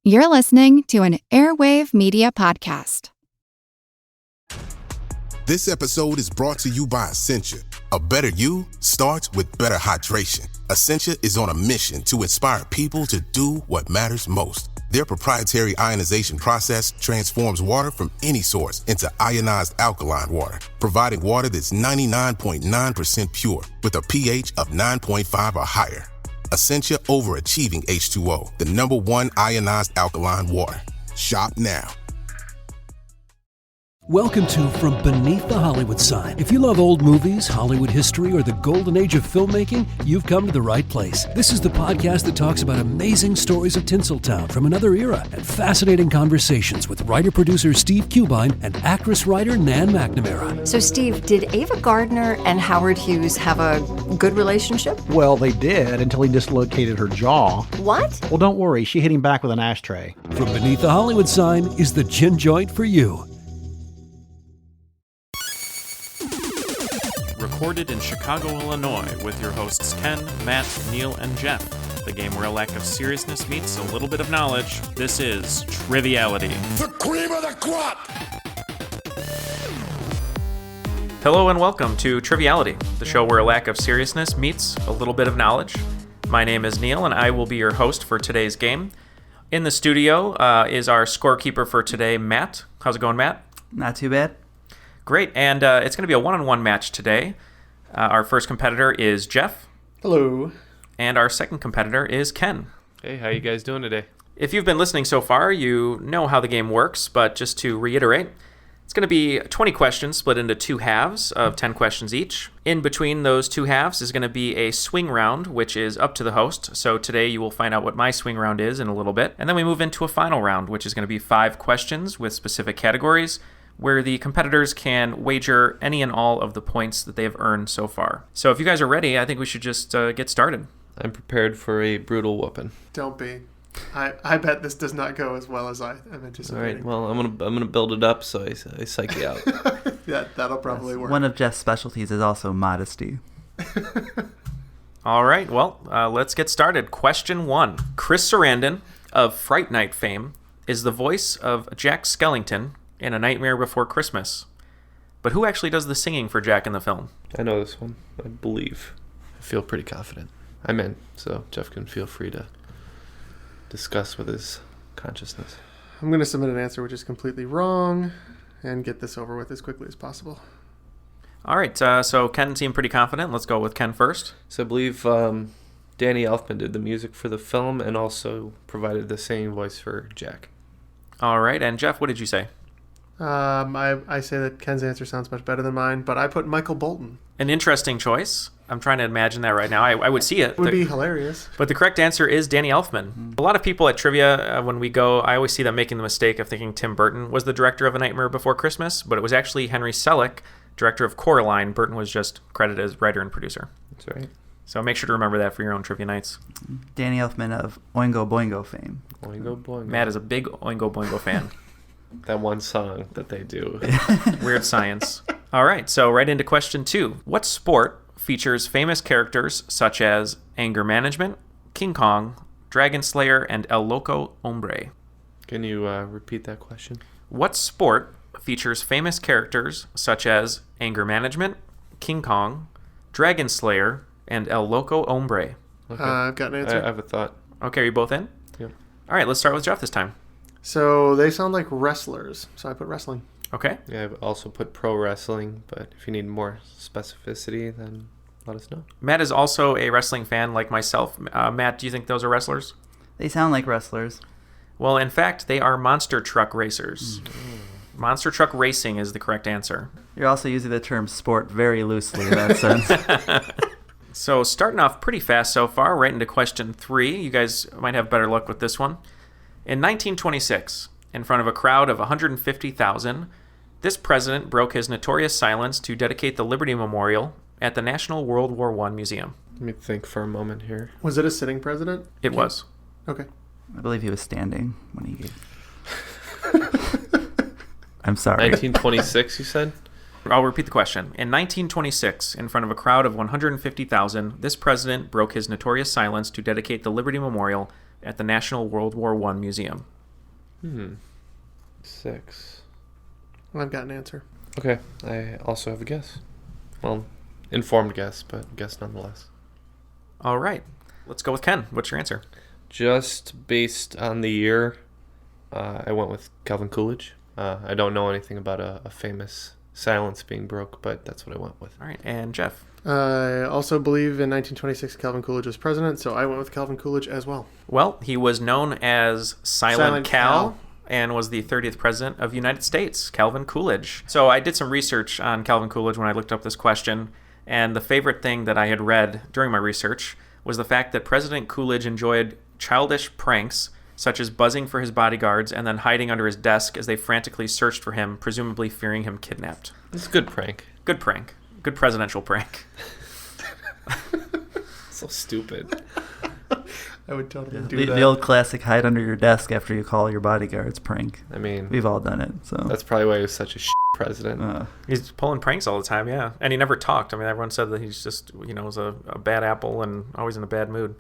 You're listening to an Airwave Media Podcast. This episode is brought to you by Essentia. A better you starts with better hydration. Essentia is on a mission to inspire people to do what matters most. Their proprietary ionization process transforms water from any source into ionized alkaline water, providing water that's 99.9% pure with a pH of 9.5 or higher. Essentia Overachieving H2O, the #1 ionized alkaline water. Shop now. Welcome to From Beneath the Hollywood Sign. If you love old movies, Hollywood history, or the golden age of filmmaking, you've come to the right place. This is the podcast that talks about amazing stories of Tinseltown from another era and fascinating conversations with writer-producer Steve Cubine and actress-writer Nan McNamara. So, Steve, did Ava Gardner and Howard Hughes have a good relationship? Well, they did until he dislocated her jaw. What? Well, don't worry. She hit him back with an ashtray. From Beneath the Hollywood Sign is the gin joint for you. Recorded in Chicago, Illinois, with your hosts Ken, Matt, Neil, and Jeff. The game where a lack of seriousness meets a little bit of knowledge. This is Triviality. The cream of the crop! Hello and welcome to Triviality, the show where a lack of seriousness meets a little bit of knowledge. My name is Neil, and I will be your host for today's game. In the studio is our scorekeeper for today, Matt. How's it going, Matt? Not too bad. Great, and it's going to be a one-on-one match today. Our first competitor is Jeff. Hello. And our second competitor is Ken. Hey, how you guys doing today? If you've been listening so far, you know how the game works, but just to reiterate, it's going to be 20 questions split into two halves of 10 questions each. In between those two halves is going to be a swing round, which is up to the host. So today you will find out what my swing round is in a little bit. And then we move into a final round, which is going to be 5 questions with specific categories, where the competitors can wager any and all of the points that they have earned so far. So if you guys are ready, I think we should just get started. I'm prepared for a brutal whooping. Don't be. I bet this does not go as well as I am anticipating. All right, well, I'm gonna build it up so I psych you out. Yeah, that'll probably work. One of Jeff's specialties is also modesty. All right, well, let's get started. Question 1. Chris Sarandon of Fright Night fame is the voice of Jack Skellington in A Nightmare Before Christmas. But who actually does the singing for Jack in the film? I know this one, I believe. I feel pretty confident. I'm in, so Jeff can feel free to discuss with his consciousness. I'm going to submit an answer which is completely wrong and get this over with as quickly as possible. All right, so Ken seemed pretty confident. Let's go with Ken first. So I believe Danny Elfman did the music for the film and also provided the singing voice for Jack. All right, and Jeff, what did you say? I say that Ken's answer sounds much better than mine, but I put Michael Bolton. An interesting choice. I'm trying to imagine that right now. I would see it. It would be hilarious. But the correct answer is Danny Elfman. A lot of people at trivia, when we go, I always see them making the mistake of thinking Tim Burton was the director of A Nightmare Before Christmas, but it was actually Henry Selick, director of Coraline. Burton was just credited as writer and producer. That's right. So make sure to remember that for your own trivia nights. Danny Elfman of Oingo Boingo fame. Oingo Boingo. Matt is a big Oingo Boingo fan. That one song that they do. Weird science. All right, so right into question 2. What sport features famous characters such as Anger Management, King Kong, Dragon Slayer, and El Loco Hombre? Can you repeat that question? What sport features famous characters such as Anger Management, King Kong, Dragon Slayer, and El Loco Hombre? Okay. I've got an answer. I have a thought. Okay, are you both in? Yeah. All right, let's start with Jeff this time. So they sound like wrestlers, so I put wrestling. Okay. Yeah, I've also put pro wrestling, but if you need more specificity, then let us know. Matt is also a wrestling fan like myself. Matt, do you think those are wrestlers? They sound like wrestlers. Well, in fact, they are monster truck racers. Monster truck racing is the correct answer. You're also using the term sport very loosely in that sense. So starting off pretty fast so far, right into question 3. You guys might have better luck with this one. In 1926, in front of a crowd of 150,000, this president broke his notorious silence to dedicate the Liberty Memorial at the National World War I Museum. Let me think for a moment here. Was it a sitting president? It was. Okay. I believe he was standing when he gave. I'm sorry. 1926, you said? I'll repeat the question. In 1926, in front of a crowd of 150,000, this president broke his notorious silence to dedicate the Liberty Memorial at the National World War I Museum. 6. I've got an answer. Okay, I also have a guess. Well, informed guess, but guess nonetheless. All right. Let's go with Ken. What's your answer? Just based on the year, I went with Calvin Coolidge. I don't know anything about a famous silence being broke, but that's what I went with. All right. And Jeff? I also believe in 1926 Calvin Coolidge was president, so I went with Calvin Coolidge as well. Well, he was known as Silent Cal and was the 30th president of the United States, Calvin Coolidge. So I did some research on Calvin Coolidge when I looked up this question, and the favorite thing that I had read during my research was the fact that President Coolidge enjoyed childish pranks, such as buzzing for his bodyguards and then hiding under his desk as they frantically searched for him, presumably fearing him kidnapped. It's a good prank. Good prank. Good presidential prank. So stupid. I would totally do that. The old classic hide under your desk after you call your bodyguards prank. I mean, We've all done it. So that's probably why he was such a president. He's pulling pranks all the time, yeah. And he never talked. I mean, everyone said that he's just, was a bad apple and always in a bad mood.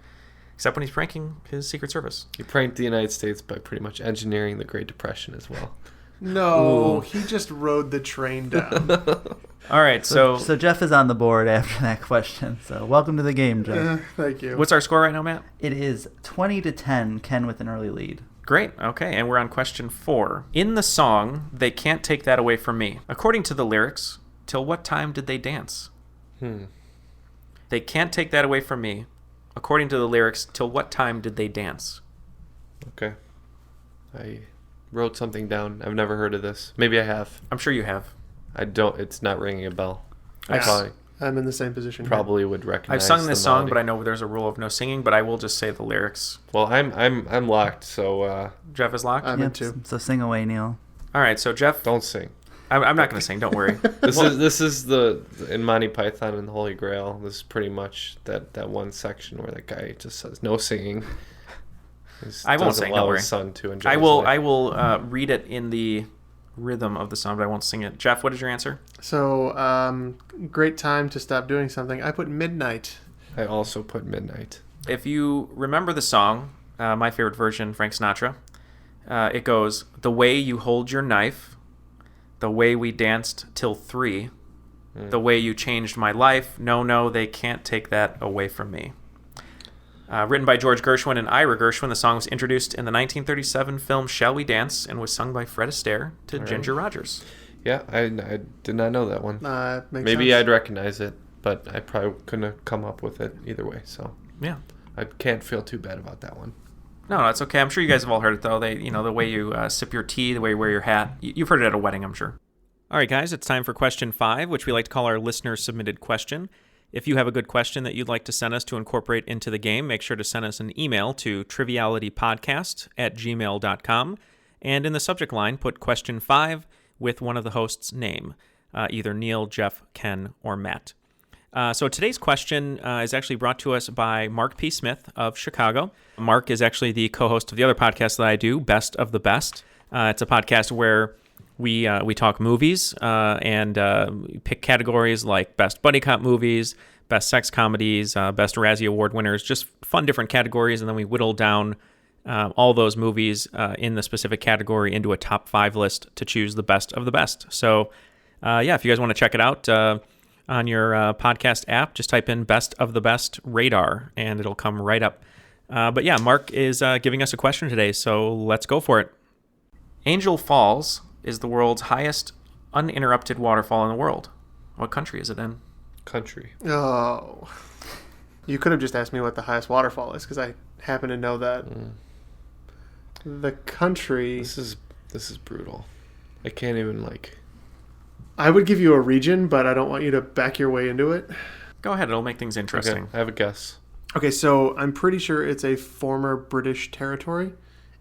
Except when he's pranking his Secret Service. He pranked the United States by pretty much engineering the Great Depression as well. No, he just rode the train down. All right, so Jeff is on the board after that question. So welcome to the game, Jeff. Thank you. What's our score right now, Matt? It is 20-10, Ken with an early lead. Great. Okay, and we're on question 4. In the song, They Can't Take That Away From Me, according to the lyrics, till what time did they dance? They can't take that away from me. According to the lyrics, till what time did they dance? Okay. I wrote something down. I've never heard of this. Maybe I have. I'm sure you have. I don't. It's not ringing a bell. I'm in the same position. Probably would recognize. I've sung this song, but I know there's a rule of no singing. But I will just say the lyrics. Well, I'm locked. So Jeff is locked. I'm in too. So sing away, Neil. All right. So Jeff, don't sing. I'm not going to sing. Don't worry. This is the in Monty Python and the Holy Grail. This is pretty much that one section where that guy just says no singing. I won't sing. Don't worry. His son to enjoy. I will read it in the rhythm of the song, but I won't sing it. Jeff, what is your answer? So, great time to stop doing something. I put midnight. I also put midnight. If you remember the song, my favorite version, Frank Sinatra, it goes, the way you hold your knife, the way we danced till 3, the way you changed my life, no, they can't take that away from me. Written by George Gershwin and Ira Gershwin, the song was introduced in the 1937 film Shall We Dance and was sung by Fred Astaire to Ginger Rogers. Yeah, I did not know that one. Maybe sense. I'd recognize it, but I probably couldn't have come up with it either way. So yeah, I can't feel too bad about that one. No, that's okay. I'm sure you guys have all heard it, though. The way you sip your tea, the way you wear your hat. You've heard it at a wedding, I'm sure. All right, guys, it's time for question 5, which we like to call our listener-submitted question. If you have a good question that you'd like to send us to incorporate into the game, make sure to send us an email to trivialitypodcast@gmail.com. And in the subject line, put question 5 with one of the host's name, either Neil, Jeff, Ken, or Matt. So today's question is actually brought to us by Mark P. Smith of Chicago. Mark is actually the co-host of the other podcast that I do, Best of the Best. It's a podcast where we talk movies and pick categories like best buddy cop movies, best sex comedies, best Razzie Award winners, just fun different categories, and then we whittle down all those movies in the specific category into a top 5 list to choose the best of the best. So if you guys want to check it out on your podcast app, just type in Best of the Best Radar, and it'll come right up. But yeah, Mark is giving us a question today, so let's go for it. Angel Falls is the world's highest uninterrupted waterfall in the world. What country is it in? Country. Oh. You could have just asked me what the highest waterfall is, because I happen to know that. The country... This is brutal. I can't even, I would give you a region, but I don't want you to back your way into it. Go ahead, it'll make things interesting. Okay, I have a guess. Okay, so I'm pretty sure it's a former British territory,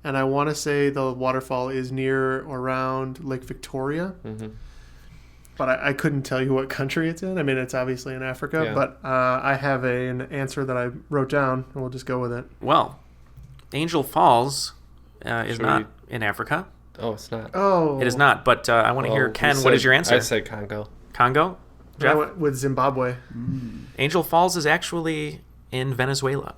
and I want to say the waterfall is near or around Lake Victoria. Mm-hmm. But I couldn't tell you what country it's in. I mean, it's obviously in Africa, Yeah. but I have an answer that I wrote down, and we'll just go with it. Well, Angel Falls is not in Africa. Oh, it's not. Oh. It is not, but I want to hear, Ken, what is your answer? I say Congo. Congo? I Jeff? went with Zimbabwe. Angel Falls is actually in Venezuela.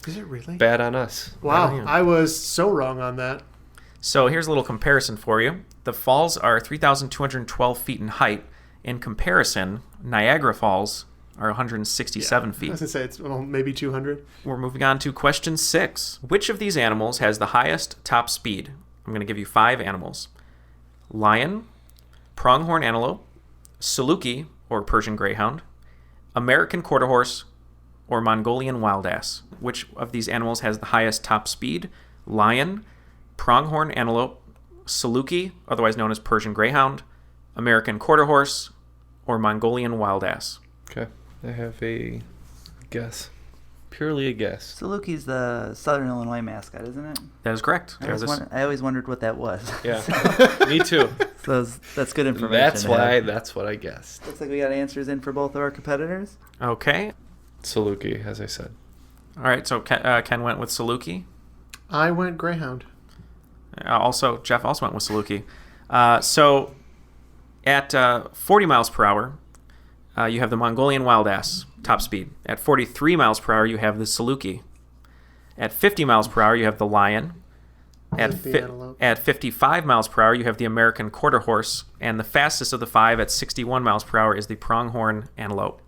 Is it really? Bad on us. Wow, Yeah. I was so wrong on that. So here's a little comparison for you. The falls are 3,212 feet in height. In comparison, Niagara Falls are 167 feet. I was going to say it's maybe 200. We're moving on to question 6. Which of these animals has the highest top speed? I'm going to give you 5 animals. Lion, pronghorn antelope, Saluki, or Persian greyhound, American quarter horse, or Mongolian wild ass. Which of these animals has the highest top speed? Lion, pronghorn antelope, Saluki, otherwise known as Persian greyhound, American quarter horse, or Mongolian wild ass. Okay. I have a guess. Purely a guess. Saluki's the Southern Illinois mascot, isn't it? That is correct. I always wondered what that was. Yeah. Me too. So that's good information. That's what I guessed. Looks like we got answers in for both of our competitors. Okay. Saluki, as I said. All right, so Ken went with Saluki. I went greyhound. Jeff also went with Saluki. So at 40 miles per hour, you have the Mongolian wild ass, top speed. At 43 miles per hour, you have the Saluki. At 50 miles per hour, you have the lion. At 55 miles per hour, you have the American quarter horse. And the fastest of the 5 at 61 miles per hour is the pronghorn antelope.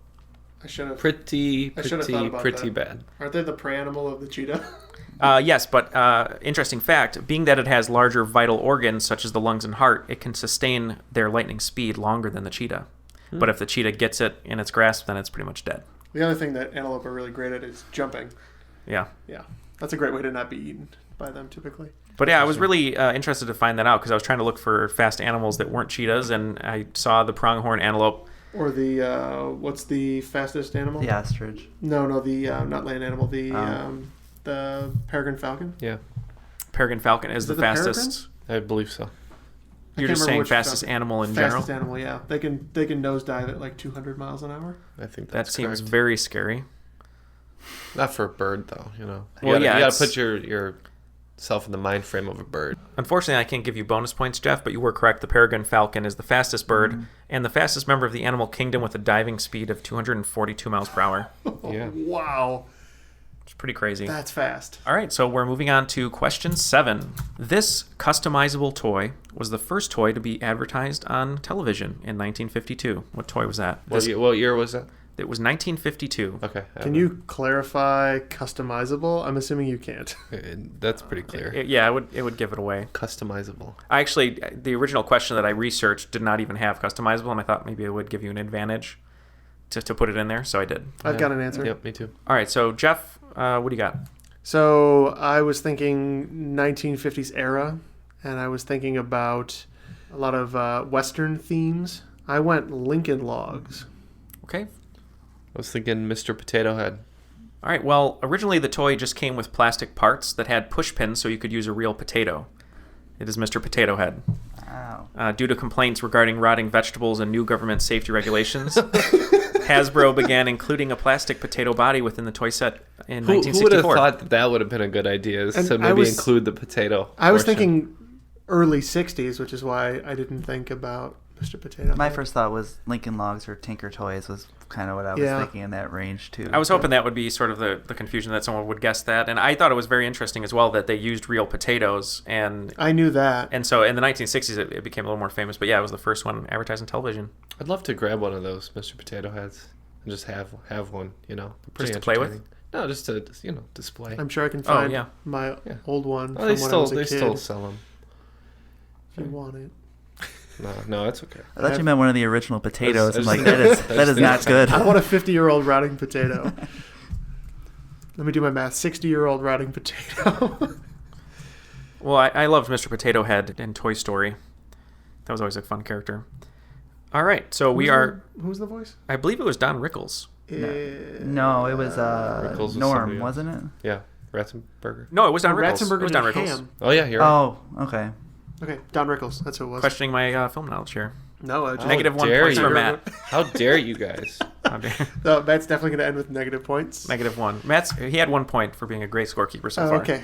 I should have. Pretty that. bad. Aren't they the prey animal of the cheetah? Yes, but interesting fact, being that it has larger vital organs such as the lungs and heart, it can sustain their lightning speed longer than the cheetah. But if the cheetah gets it in its grasp, then it's pretty much dead. The other thing that antelope are really great at is jumping. Yeah. Yeah. That's a great way to not be eaten by them typically. But yeah, I was really interested to find that out because I was trying to look for fast animals that weren't cheetahs, and I saw the pronghorn antelope. Or the, what's the fastest animal? The ostrich. No, the, not land animal, the peregrine falcon. Yeah. Peregrine falcon is the fastest. I believe so. You're just saying fastest animal in general? Fastest animal, yeah. They can nosedive at like 200 miles an hour. I think that seems very scary. Not for a bird, though, you know. You gotta put yourself in the mind frame of a bird. Unfortunately, I can't give you bonus points, Jeff, but you were correct. The peregrine falcon is the fastest bird and the fastest member of the animal kingdom with a diving speed of 242 miles per hour. Yeah. Wow. It's pretty crazy. That's fast. All right, so we're moving on to question 7. This customizable toy was the first toy to be advertised on television in 1952. What toy was that? What year was that? It was 1952. Okay. Can you clarify customizable? I'm assuming you can't. That's pretty clear. It would give it away. Customizable. The original question that I researched did not even have customizable, and I thought maybe it would give you an advantage to put it in there, so I did. I've got an answer. Yep, me too. All right, so Jeff, what do you got? So I was thinking 1950s era, and I was thinking about a lot of Western themes. I went Lincoln Logs. Okay. I was thinking Mr. Potato Head. All right, well, originally the toy just came with plastic parts that had push pins so you could use a real potato. It is Mr. Potato Head. Wow. Due to complaints regarding rotting vegetables and new government safety regulations, Hasbro began including a plastic potato body within the toy set in 1964. Who would have thought that would have been a good idea, to maybe include the potato I was thinking early 60s, which is why I didn't think about Mr. Potato Head. My first thought was Lincoln Logs or Tinker Toys was kind of what I was thinking in that range, too. I was hoping that would be sort of the confusion that someone would guess that. And I thought it was very interesting as well that they used real potatoes. And I knew that. And so in the 1960s, it became a little more famous. But yeah, it was the first one advertised on television. I'd love to grab one of those Mr. Potato Heads and just have one, you know. Just to play with? No, just to, display. I'm sure I can find my old one from when I was a kid. They still sell them. If you want it. No, it's okay. I thought you meant one of the original potatoes. I'm like, that is not good. I want a 50-year-old rotting potato. Let me do my math. 60-year-old rotting potato. Well, I loved Mr. Potato Head in Toy Story. That was always a fun character. All right, so Who's the voice? I believe it was Don Rickles. No, it was Norm, wasn't it? Yeah, Ratzenberger. No, it was Don Rickles. Ratzenberger It was Don Rickles. Ham. Oh, yeah, you're right. Oh, okay. Okay, Don Rickles. That's who it was. Questioning my film knowledge here. No, I just... Negative 1 points for Matt. How dare you guys? No, Matt's definitely going to end with negative points. Negative 1. He had 1 point for being a great scorekeeper so far. Okay,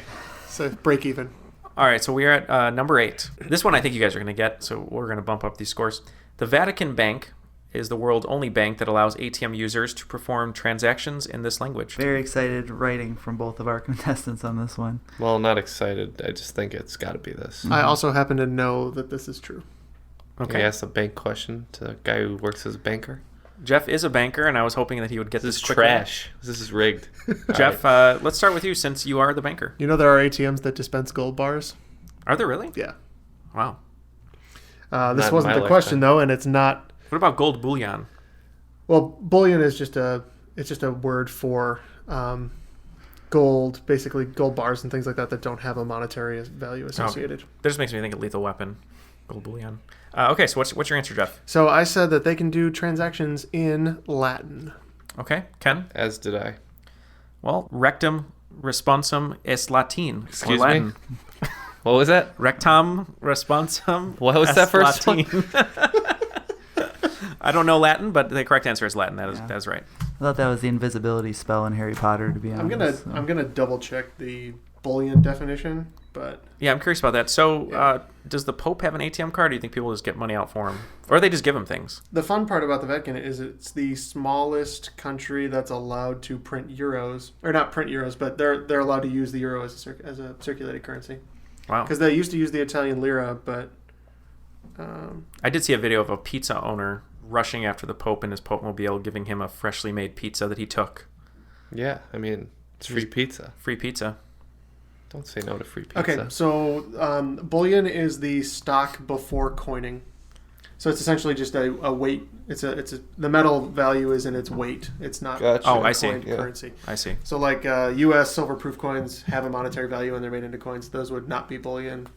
so break even. All right, so we're at number 8. This one I think you guys are going to get, so we're going to bump up these scores. The Vatican Bank is the world's only bank that allows ATM users to perform transactions in this language? Very excited writing from both of our contestants on this one. Well, not excited. I just think it's got to be this. I also happen to know that this is true. Okay. I asked a bank question to a guy who works as a banker. Jeff is a banker, and I was hoping that he would get this quickly. Trash. This is rigged. Jeff, let's start with you since you are the banker. You know there are ATMs that dispense gold bars? Are there really? Yeah. Wow. This wasn't the question, though, and it's not... What about gold bullion? Well, bullion is just a word for gold, basically gold bars and things like that don't have a monetary value associated. Okay. That just makes me think of Lethal Weapon, gold bullion. Okay, so what's your answer, Jeff? So I said that they can do transactions in Latin. Okay, Ken? As did I. Well, rectum responsum est Latin. Excuse me? What was that? Rectum responsum. What was that first one? I don't know Latin, but the correct answer is Latin. That is right. I thought that was the invisibility spell in Harry Potter, to be honest. I'm gonna double check the bullion definition, but yeah, I'm curious about that. So, does the Pope have an ATM card? Or do you think people just get money out for him, or they just give him things? The fun part about the Vatican is it's the smallest country that's allowed to print euros, or not print euros, but they're allowed to use the euro as a circulated currency. Wow. Because they used to use the Italian lira, but I did see a video of a pizza owner rushing after the Pope in his Pope-mobile, giving him a freshly made pizza that he took. Yeah, I mean, it's free pizza. Free pizza. Don't say no to free pizza. Okay, so bullion is the stock before coining. So it's essentially just a weight. The metal value is in its weight. It's not I see. currency. I see. So like U.S. silver-proof coins have a monetary value and they're made into coins. Those would not be bullion.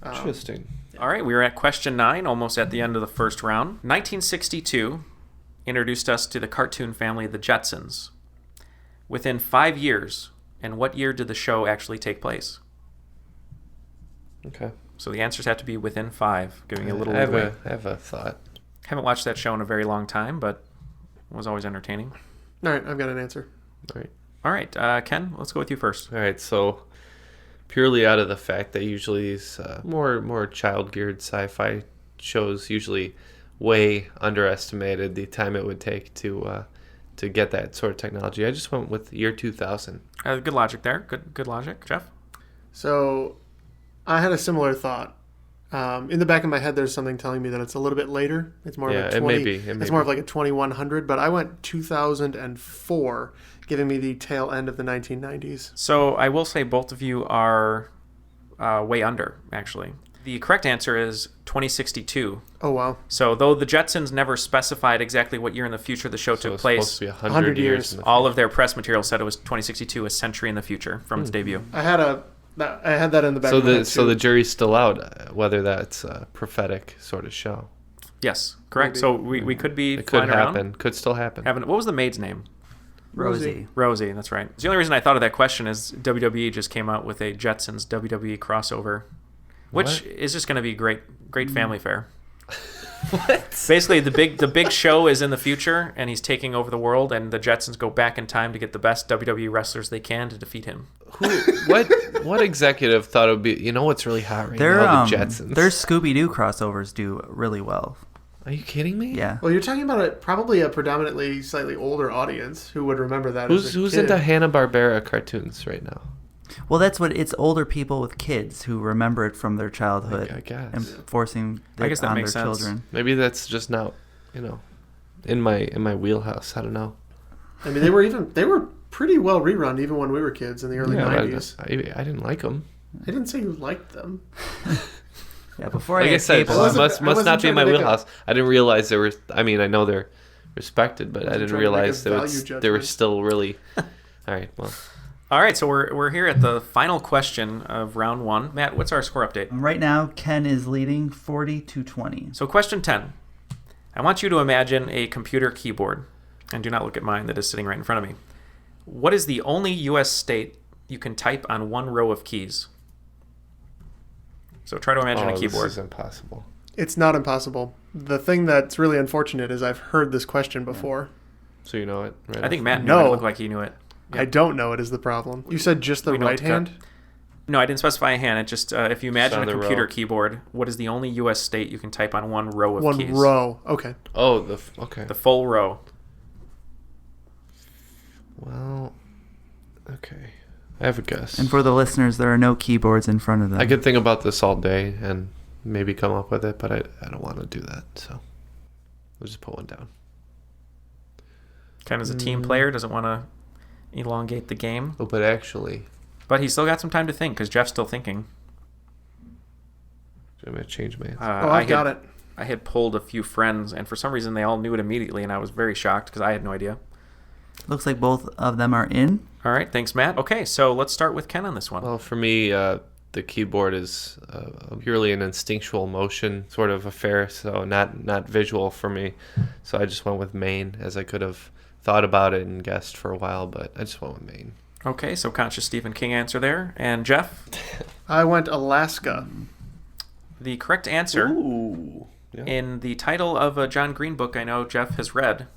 Interesting. All right, we are at question 9, almost at the end of the first round. 1962 introduced us to the cartoon family The Jetsons. Within 5 years, and what year did the show actually take place? Okay. So the answers have to be within 5, giving you a little leeway. I have a thought. Haven't watched that show in a very long time, but was always entertaining. All right, I've got an answer. All right, Ken, let's go with you first. All right, so purely out of the fact that usually these more child-geared sci-fi shows usually way underestimated the time it would take to get that sort of technology. I just went with year 2000. Good logic there. Good logic. Jeff? So I had a similar thought. In the back of my head, there's something telling me that it's a little bit later. It's more of a 20. It's more of like a 2100, but I went 2004, giving me the tail end of the 1990s. So I will say both of you are way under, actually. The correct answer is 2062. Oh, wow. So though the Jetsons never specified exactly what year in the future the show took place, supposed to be 100 years in the all of their press material said it was 2062, a century in the future from its debut. I had that in the back of my head, too. So the jury's still out whether that's a prophetic sort of show. Yes, correct. Maybe. So we could be it could happen. Around. Could still happen. What was the maid's name? Rosie, that's right. The only reason I thought of that question is WWE just came out with a Jetsons WWE crossover, which is just going to be great family fare. What? Basically, the big show is in the future, and he's taking over the world, and the Jetsons go back in time to get the best WWE wrestlers they can to defeat him. What executive thought it would be? You know what's really hot right now? The Jetsons. Their Scooby-Doo crossovers do really well. Are you kidding me? Yeah. Well, you're talking about probably a predominantly slightly older audience who would remember that. Who's into Hanna-Barbera cartoons right now? Well, it's older people with kids who remember it from their childhood I guess. and forcing it on their children. Maybe that's just not, in my wheelhouse. I don't know. I mean, they were pretty well rerun even when we were kids in the early 90s. I didn't like them. I didn't say you liked them. Yeah, before like I said, must not be in my wheelhouse. I didn't realize there were. I mean, I know they're respected, but I didn't realize they were still really. All right, well. All right, so we're here at the final question of round 1. Matt, what's our score update? Right now, Ken is leading 40-20. So question 10. I want you to imagine a computer keyboard, and do not look at mine that is sitting right in front of me. What is the only U.S. state you can type on one row of keys? So try to imagine a keyboard. This is impossible. It's not impossible. The thing that's really unfortunate is I've heard this question before. So you know it, right? I think Matt knew it. It looked like he knew it. Yep. I don't know it is the problem. You said just the right hand? No, I didn't specify a hand. It just, if you imagine a computer row. Keyboard, what is the only U.S. state you can type on one row of keys? One row. Okay. Oh, okay. The full row. Well, okay. I have a guess. And for the listeners, there are no keyboards in front of them. I could think about this all day and maybe come up with it, but I don't want to do that, so we'll just put one down. Kind of as a team player, doesn't want to elongate the game. Oh, but actually... But he's still got some time to think, because Jeff's still thinking. I'm going to change my answer. I got it. I had pulled a few friends, and for some reason they all knew it immediately, and I was very shocked, because I had no idea. Looks like both of them are in. All right, thanks, Matt. Okay, so let's start with Ken on this one. Well, for me, the keyboard is purely an instinctual motion sort of affair, so not visual for me. So I just went with Maine, as I could have thought about it and guessed for a while, but I just went with Maine. Okay, subconscious Stephen King answer there. And Jeff? I went Alaska. The correct answer Yeah. in the title of a John Green book I know Jeff has read,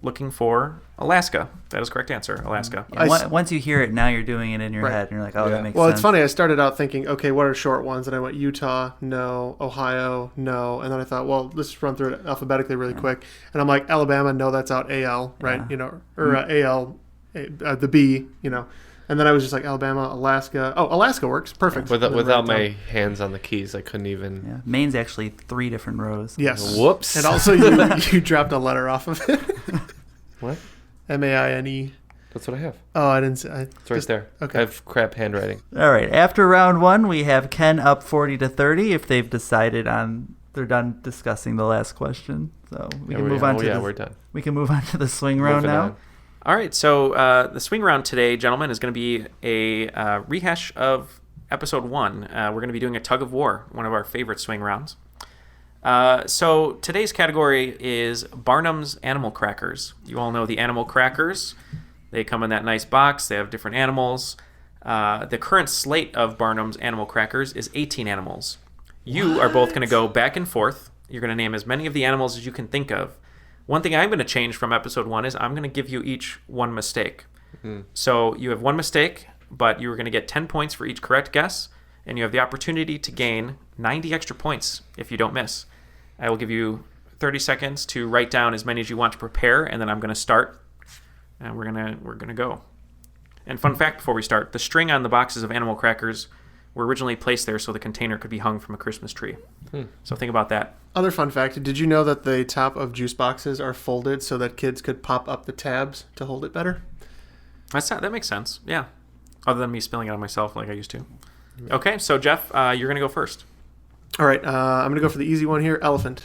Looking for Alaska. That is correct answer, Alaska. Yeah, once you hear it, now you're doing it in your head, and you're like, oh, that makes sense. Well, it's funny. I started out thinking, okay, what are short ones? And I went Utah, no. Ohio, no. And then I thought, well, let's just run through it alphabetically really quick. And I'm like, Alabama, no, that's out AL, right? Yeah. Or AL, the B, And then I was just like, Alabama, Alaska. Oh, Alaska works. Perfect. Without my hands on the keys, I couldn't even... Yeah. Maine's actually 3 different rows. Yes. Whoops. And also you dropped a letter off of it. What? M-A-I-N-E. That's what I have. Oh, I didn't see. It's right there. Okay. I have crap handwriting. All right. After round 1, we have Ken up 40-30 if they've decided on... They're done discussing the last question. So we can move on to we're done. We can move on to the swing round now. On. All right, so the swing round today, gentlemen, is going to be a rehash of episode 1. We're going to be doing a tug of war, one of our favorite swing rounds. So today's category is Barnum's Animal Crackers. You all know the animal crackers. They come in that nice box. They have different animals. The current slate of Barnum's Animal Crackers is 18 animals. You are both going to go back and forth. You're going to name as many of the animals as you can think of. One thing I'm going to change from episode 1 is I'm going to give you each one mistake. So you have one mistake, but you're going to get 10 points for each correct guess, and you have the opportunity to gain 90 extra points if you don't miss. I will give you 30 seconds to write down as many as you want to prepare, and then I'm going to start, and we're going to go. And fun fact before we start, the string on the boxes of animal crackers were originally placed there so the container could be hung from a Christmas tree. So think about that. Other fun fact, did you know that the top of juice boxes are folded so that kids could pop up the tabs to hold it better? That makes sense, yeah. Other than me spilling it on myself like I used to. Okay, so Jeff, you're going to go first. All right, I'm going to go for the easy one here, elephant.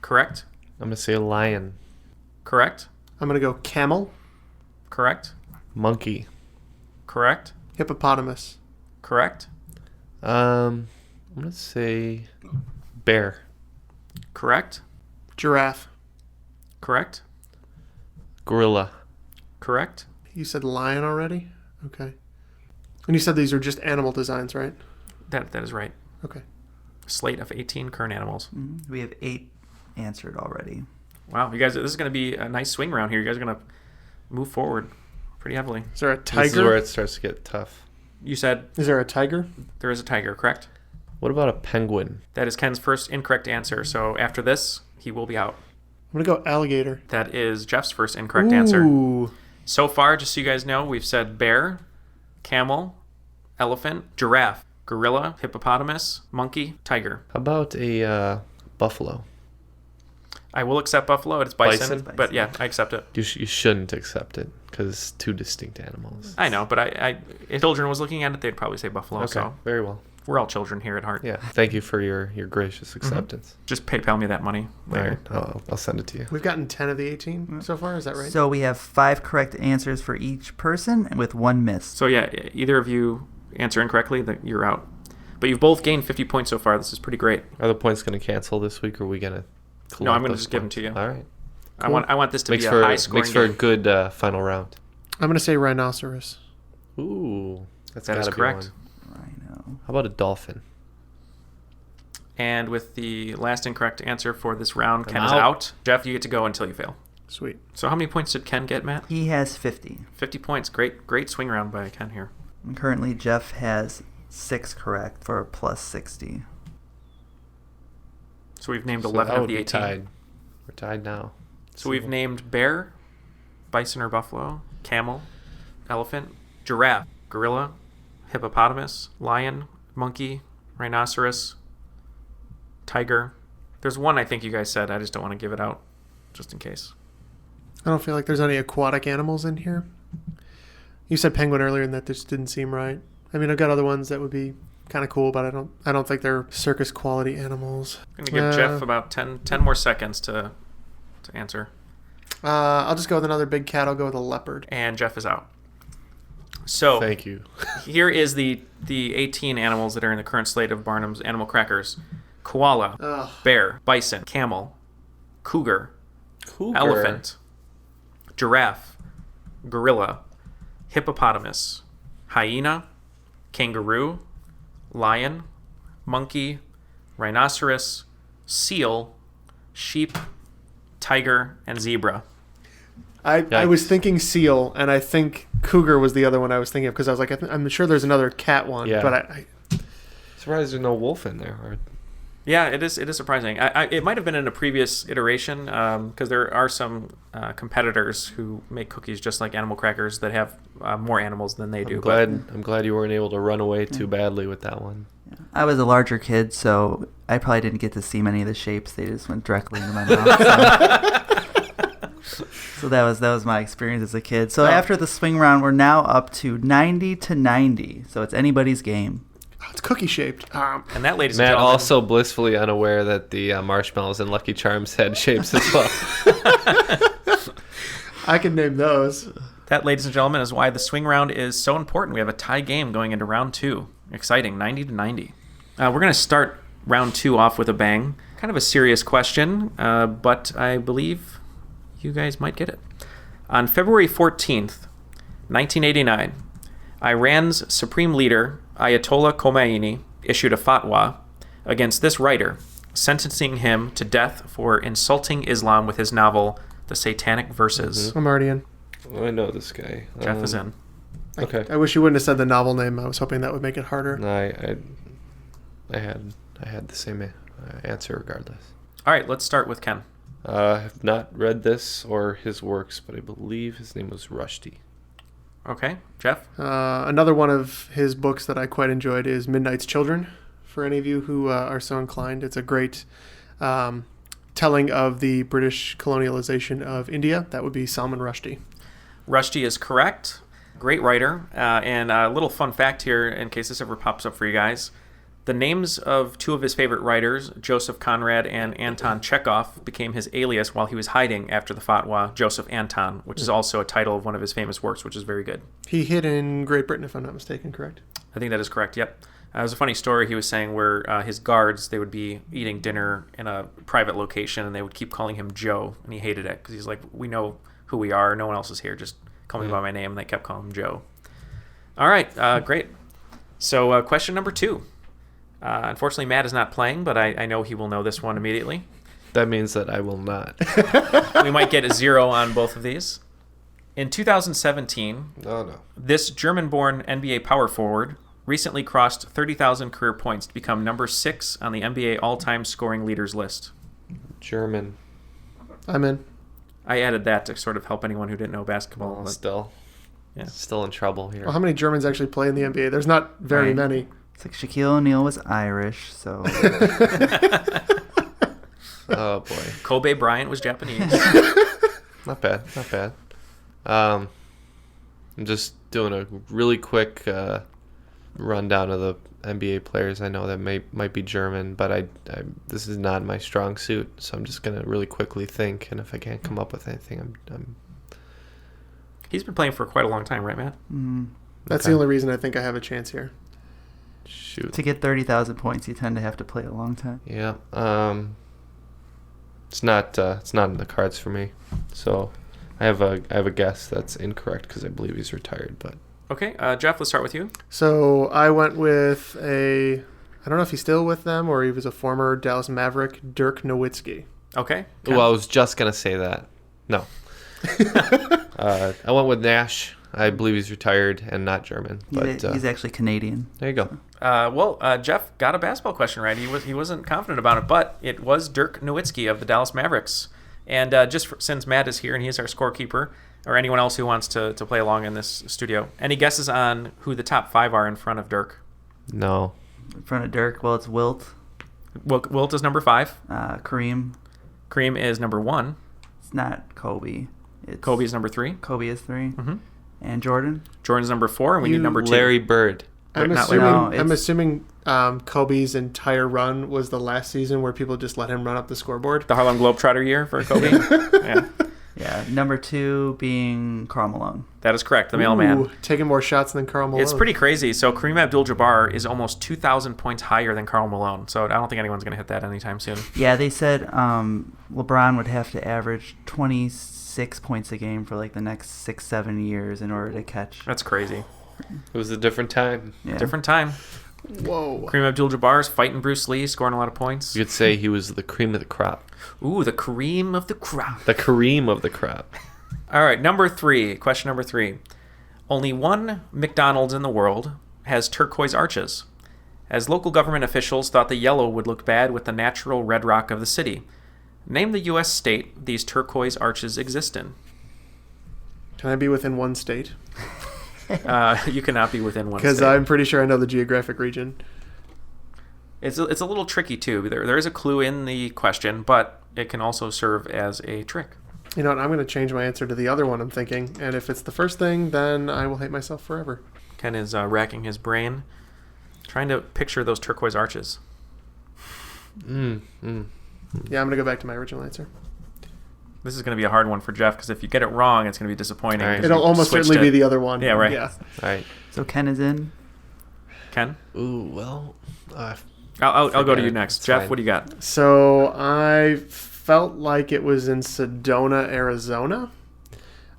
Correct. I'm going to say a lion. Correct. I'm going to go camel. Correct. Monkey. Correct. Hippopotamus. Correct. I'm going to say bear. Correct. Giraffe. Correct. Gorilla. Correct. You said lion already? Okay. And you said these are just animal designs, right? That is right. Okay. Slate of 18 current animals. We have 8 answered already. Wow, you guys, this is going to be a nice swing round here. You guys are going to move forward pretty heavily. Is there a tiger? This is where it starts to get tough. You said... Is there a tiger? There is a tiger, correct? What about a penguin? That is Ken's first incorrect answer, so after this, he will be out. I'm going to go alligator. That is Jeff's first incorrect answer. So far, just so you guys know, we've said bear, camel, elephant, giraffe, gorilla, hippopotamus, monkey, tiger. How about a buffalo? I will accept buffalo. It's bison, Bison? but yeah, I accept it. You shouldn't accept it because it's 2 distinct animals. I know, but if children was looking at it, they'd probably say buffalo. Okay, So very well. we're all children here at heart. Yeah, thank you for your gracious acceptance. Just PayPal me that money later. All right, I'll send it to you. We've gotten 10 of the 18 so far, is that right? So we have 5 correct answers for each person with 1 miss. So yeah, either of you answer incorrectly, you're out. But you've both gained 50 points so far. This is pretty great. Are the points going to cancel this week, or are we going to? No, I'm going to just give them to you. All right. Cool. I want this to be a high scoring Makes for a game. good final round. I'm going to say rhinoceros. Ooh, That gotta is be correct. one. Rhino. How about a dolphin? And with the last incorrect answer for this round, Ken is out. out. Jeff, you get to go until you fail. Sweet. So how many points did Ken get, Matt? He has 50. 50 points. Great swing round by Ken here. And currently, Jeff has 6 correct for a plus 60. So we've named 11 of the 18. Tied. We're tied now. So we've named bear, bison or buffalo, camel, elephant, giraffe, gorilla, hippopotamus, lion, monkey, rhinoceros, tiger. There's one I think you guys said. I just don't want to give it out, just in case. I don't feel like there's any aquatic animals in here. You said penguin earlier, and that just didn't seem right. I mean, I've got other ones that would be kind of cool, but I don't think they're circus quality animals. I'm gonna give Jeff about 10 more seconds to answer. I'll just go with another big cat. I'll go with a leopard. And Jeff is out. So thank you. Here is the 18 animals that are in the current slate of Barnum's Animal Crackers: koala, bear, bison, camel, cougar, elephant, giraffe, gorilla, hippopotamus, hyena, kangaroo, lion, monkey, rhinoceros, seal, sheep, tiger, and zebra. I was thinking seal, and I think cougar was the other one I was thinking of, because I was like, I'm sure there's another cat one, but I surprised there's no wolf in there. Yeah, it is surprising. It might have been in a previous iteration, because there are some competitors who make cookies just like Animal Crackers that have more animals than they do. I'm glad you weren't able to run away too badly with that one. I was a larger kid, so I probably didn't get to see many of the shapes. They just went directly into my mouth. So that was my experience as a kid. So after the swing round, we're now up to 90-90. So it's anybody's game. It's cookie shaped. And that, ladies Matt, and gentlemen, also blissfully unaware that the marshmallows and Lucky Charms had shapes as well. I can name those. That, ladies and gentlemen, is why the swing round is so important. We have a tie game going into round 2. Exciting, 90-90. We're going to start round 2 off with a bang. Kind of a serious question, but I believe you guys might get it. On February 14th, 1989, Iran's supreme leader, Ayatollah Khomeini, issued a fatwa against this writer, sentencing him to death for insulting Islam with his novel, The Satanic Verses. I'm already in. I know this guy. Jeff is in. Okay. I wish you wouldn't have said the novel name. I was hoping that would make it harder. No, I had the same answer regardless. All right, let's start with Ken. I have not read this or his works, but I believe his name was Rushdie. Okay, Jeff? Another one of his books that I quite enjoyed is Midnight's Children. For any of you who are so inclined, it's a great telling of the British colonialization of India. That would be Salman Rushdie. Rushdie is correct. Great writer. And a little fun fact here, in case this ever pops up for you guys. The names of 2 of his favorite writers, Joseph Conrad and Anton Chekhov, became his alias while he was hiding after the fatwa, Joseph Anton, which is also a title of one of his famous works, which is very good. He hid in Great Britain, if I'm not mistaken, correct? I think that is correct, yep. It was a funny story he was saying where his guards, they would be eating dinner in a private location, and they would keep calling him Joe, and he hated it, because he's like, we know who we are, no one else is here, just call me by my name, and they kept calling him Joe. All right, great. So question number 2. Unfortunately, Matt is not playing, but I know he will know this one immediately. That means that I will not. We might get a 0 on both of these. In 2017, this German-born NBA power forward recently crossed 30,000 career points to become number 6 on the NBA all-time scoring leaders list. German. I'm in. I added that to sort of help anyone who didn't know basketball. Well, still in trouble here. Well, how many Germans actually play in the NBA? There's not very many. It's like Shaquille O'Neal was Irish, so... Oh, boy. Kobe Bryant was Japanese. Not bad. I'm just doing a really quick rundown of the NBA players I know that might be German, but I this is not my strong suit, so I'm just going to really quickly think, and if I can't come up with anything, I'm... He's been playing for quite a long time, right, Matt? That's the only reason I think I have a chance here. Shoot. To get 30,000 points, you tend to have to play a long time. Yeah. It's not in the cards for me. So I have a guess that's incorrect because I believe he's retired. But okay, Jeff, let's start with you. So I went with I don't know if he's still with them or he was a former Dallas Maverick, Dirk Nowitzki. Okay. Well, I was just gonna say that. No. I went with Nash. I believe he's retired and not German. But He's actually Canadian. There you go. Jeff got a basketball question right. He wasn't confident about it, but it was Dirk Nowitzki of the Dallas Mavericks. And since Matt is here and he is our scorekeeper, or anyone else who wants to play along in this studio, any guesses on who the top 5 are in front of Dirk? No. In front of Dirk, well, it's Wilt. Wilt is number 5. Kareem. Kareem is number 1. It's not Kobe. Kobe is number 3. Kobe is 3. Mm-hmm. And Jordan? Jordan's number 4, and we need number 2. Larry Bird. I'm assuming Kobe's entire run was the last season where people just let him run up the scoreboard. The Harlem Globetrotter year for Kobe. Yeah. Yeah, number 2 being Karl Malone. That is correct, the mailman. Taking more shots than Karl Malone. It's pretty crazy. So Kareem Abdul-Jabbar is almost 2,000 points higher than Karl Malone. So I don't think anyone's going to hit that anytime soon. Yeah, they said LeBron would have to average 26 points a game for like the next 6-7 years in order to catch. That's crazy. It was a different time. Yeah. Different time. Whoa. Kareem Abdul-Jabbar is fighting Bruce Lee, scoring a lot of points. You could say he was the cream of the crop. Ooh, the cream of the crop. The Kareem of the crop. All right, question number 3. Only one McDonald's in the world has turquoise arches, as local government officials thought the yellow would look bad with the natural red rock of the city. Name the U.S. state these turquoise arches exist in. Can I be within one state? You cannot be within one state. Because I'm pretty sure I know the geographic region. It's a little tricky, too. There is a clue in the question, but it can also serve as a trick. You know what? I'm going to change my answer to the other one I'm thinking. And if it's the first thing, then I will hate myself forever. Ken is racking his brain, trying to picture those turquoise arches. Yeah, I'm going to go back to my original answer. This is going to be a hard one for Jeff, because if you get it wrong, it's going to be disappointing. Right. It'll almost certainly be the other one. Yeah, right. Yeah. All right. So Ken is in. Ken? Ooh, well, I'll go to you next. It's Jeff, fine. what do you got? So I felt like it was in Sedona, Arizona.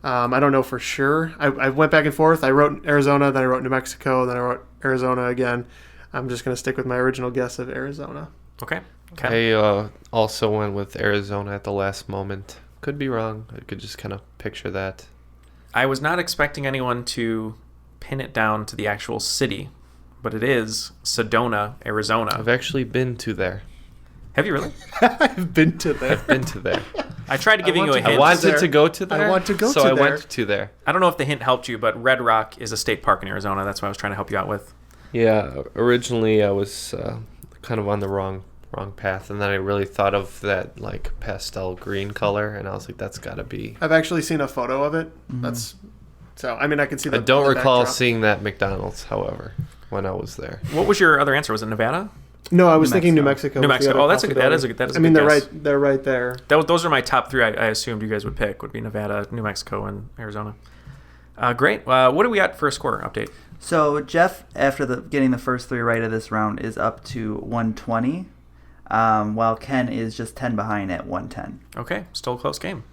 I don't know for sure. I went back and forth. I wrote Arizona, then I wrote New Mexico, then I wrote Arizona again. I'm just going to stick with my original guess of Arizona. Okay. Ken? I also went with Arizona at the last moment. Could be wrong. I could just kind of picture that. I was not expecting anyone to pin it down to the actual city, but it is Sedona, Arizona. I've actually been to there. Have you really? I've been to there. I've been to there. I tried giving you a hint. I wanted to go to there. I want to go so to I there. went to there. I don't know if the hint helped you, but Red Rock is a state park in Arizona. That's what I was trying to help you out with. Yeah, originally I was kind of on the wrong path, and then I really thought of that like pastel green color, and I was like, that's got to be. I've actually seen a photo of it. I mean, I can see that. I don't recall seeing that McDonald's, however, when I was there. What was your other answer? Was it Nevada? No, I was thinking New Mexico. New Mexico. Oh, that is a good I mean, good guess. they're right there. Those are my top 3 I assumed you guys would pick, would be Nevada, New Mexico, and Arizona. Great. What do we got for a score update? So Jeff, after getting the first 3 right of this round, is up to 120, while Ken is just 10 behind at 110. Okay, still a close game.